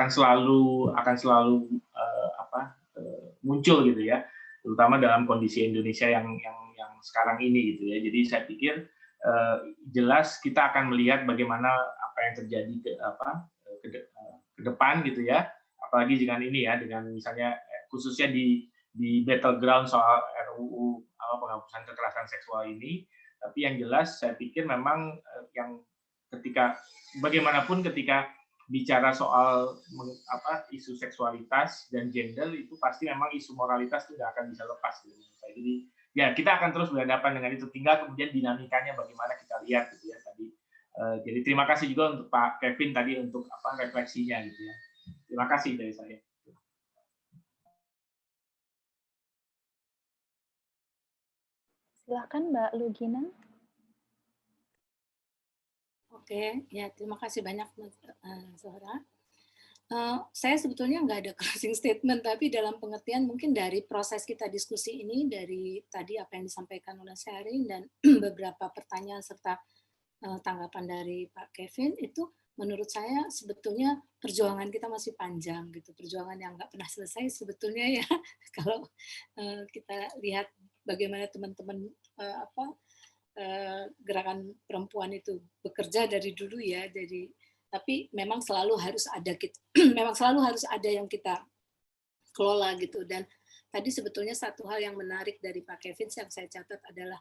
selalu muncul gitu ya, terutama dalam kondisi Indonesia yang sekarang ini gitu ya. Jadi saya pikir jelas kita akan melihat bagaimana apa yang terjadi ke depan gitu ya, apalagi dengan ini ya, dengan misalnya khususnya di battleground soal RUU penghapusan kekerasan seksual ini. Tapi yang jelas saya pikir memang yang bagaimanapun ketika bicara soal isu seksualitas dan gender, itu pasti memang isu moralitas tidak akan bisa lepas gitu. Jadi ya kita akan terus berhadapan dengan itu, tinggal kemudian dinamikanya bagaimana kita lihat gitu ya tadi. Jadi terima kasih juga untuk Pak Kevin tadi untuk refleksinya gitu ya. Terima kasih dari saya. Silakan Mbak Lugina. Oke, ya terima kasih banyak Mas Zohra. Saya sebetulnya nggak ada closing statement, tapi dalam pengertian mungkin dari proses kita diskusi ini, dari tadi apa yang disampaikan oleh Sherin dan beberapa pertanyaan serta tanggapan dari Pak Kevin, itu menurut saya sebetulnya perjuangan kita masih panjang gitu, perjuangan yang nggak pernah selesai sebetulnya ya. Kalau kita lihat bagaimana teman-teman gerakan perempuan itu bekerja dari dulu ya, jadi tapi memang selalu harus ada memang selalu harus ada yang kita kelola gitu. Dan tadi sebetulnya satu hal yang menarik dari Pak Kevin yang saya catat adalah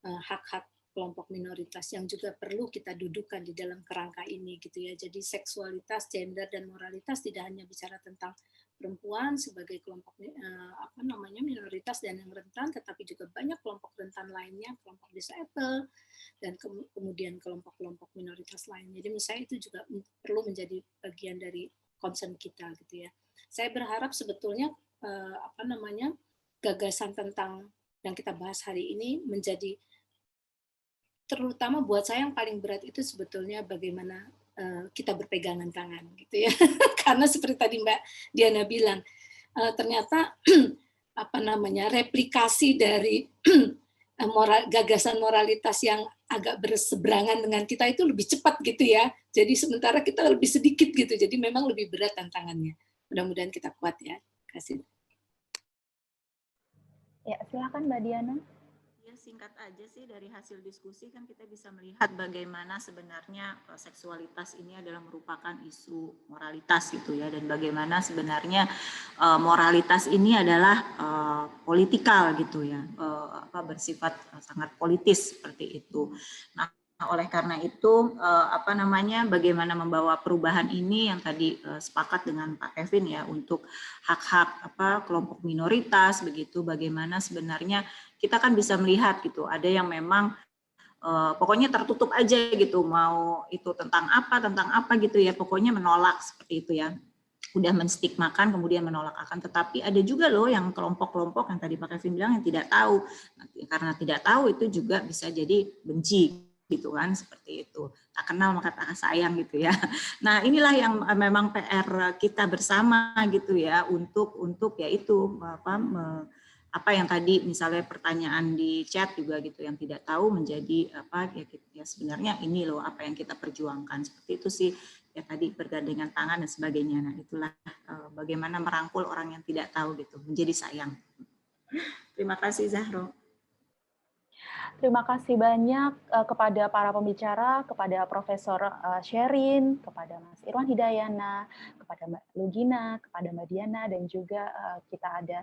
hak-hak kelompok minoritas yang juga perlu kita dudukkan di dalam kerangka ini gitu ya. Jadi seksualitas, gender dan moralitas tidak hanya bicara tentang perempuan sebagai kelompok minoritas dan yang rentan, tetapi juga banyak kelompok rentan lainnya, kelompok disable dan kemudian kelompok-kelompok minoritas lain. Jadi menurut saya itu juga perlu menjadi bagian dari concern kita gitu ya. Saya berharap sebetulnya gagasan tentang yang kita bahas hari ini menjadi, terutama buat saya yang paling berat itu sebetulnya bagaimana kita berpegangan tangan gitu ya. Karena seperti tadi Mbak Diana bilang, ternyata replikasi dari gagasan moralitas yang agak berseberangan dengan kita itu lebih cepat gitu ya. Jadi sementara kita lebih sedikit gitu. Jadi memang lebih berat tantangannya. Mudah-mudahan kita kuat ya. Terima kasih. Ya, silakan Mbak Diana. Yes, singkat aja sih, dari hasil diskusi kan kita bisa melihat bagaimana sebenarnya seksualitas ini adalah merupakan isu moralitas gitu ya, dan bagaimana sebenarnya moralitas ini adalah politikal gitu ya, bersifat sangat politis seperti itu. Nah, oleh karena itu bagaimana membawa perubahan ini yang tadi sepakat dengan Pak Kevin ya, untuk hak-hak kelompok minoritas begitu, bagaimana sebenarnya kita kan bisa melihat gitu, ada yang memang pokoknya tertutup aja gitu, mau itu tentang apa gitu ya, pokoknya menolak seperti itu ya, udah menstigmakan kemudian menolak akan. Tetapi ada juga loh yang kelompok-kelompok yang tadi Pak Kevin bilang yang tidak tahu, karena tidak tahu itu juga bisa jadi benci gitu kan, seperti itu, tak kenal maka tak sayang gitu ya. Nah, inilah yang memang PR kita bersama gitu ya, untuk yaitu apa yang tadi misalnya pertanyaan di chat juga gitu, yang tidak tahu menjadi ya sebenarnya ini loh apa yang kita perjuangkan, seperti itu sih ya, tadi bergandengan tangan dan sebagainya. Nah, itulah bagaimana merangkul orang yang tidak tahu gitu menjadi sayang. Terima kasih Zahro. Terima kasih banyak kepada para pembicara, kepada Profesor Sherin, kepada Mas Irwan Hidayana, kepada Mbak Lugina, kepada Mbak Diana, dan juga kita ada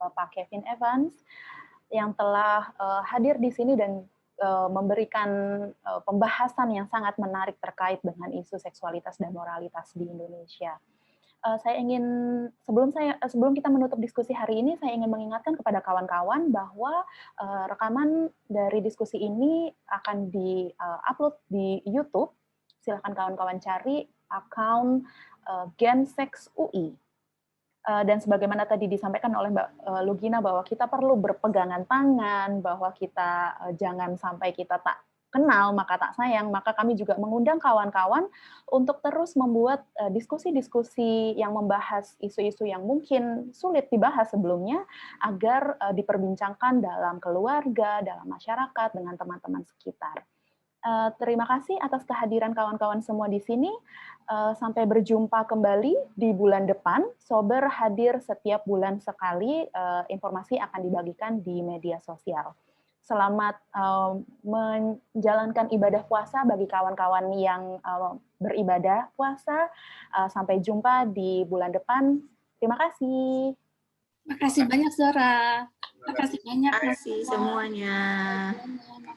Pak Kevin Evans yang telah hadir di sini dan memberikan pembahasan yang sangat menarik terkait dengan isu seksualitas dan moralitas di Indonesia. Saya ingin sebelum kita menutup diskusi hari ini, saya ingin mengingatkan kepada kawan-kawan bahwa rekaman dari diskusi ini akan di-upload di YouTube. Silakan kawan-kawan cari akun Gensex UI. Dan sebagaimana tadi disampaikan oleh Mbak Lugina bahwa kita perlu berpegangan tangan, bahwa kita jangan sampai kita tak kenal maka tak sayang, maka kami juga mengundang kawan-kawan untuk terus membuat diskusi-diskusi yang membahas isu-isu yang mungkin sulit dibahas sebelumnya, agar diperbincangkan dalam keluarga, dalam masyarakat, dengan teman-teman sekitar. Terima kasih atas kehadiran kawan-kawan semua di sini. Sampai berjumpa kembali di bulan depan. Sober hadir setiap bulan sekali, informasi akan dibagikan di media sosial. Selamat menjalankan ibadah puasa bagi kawan-kawan yang beribadah puasa. Sampai jumpa di bulan depan. Terima kasih. Terima kasih banyak Zora. Terima kasih banyak. Terima kasih semuanya.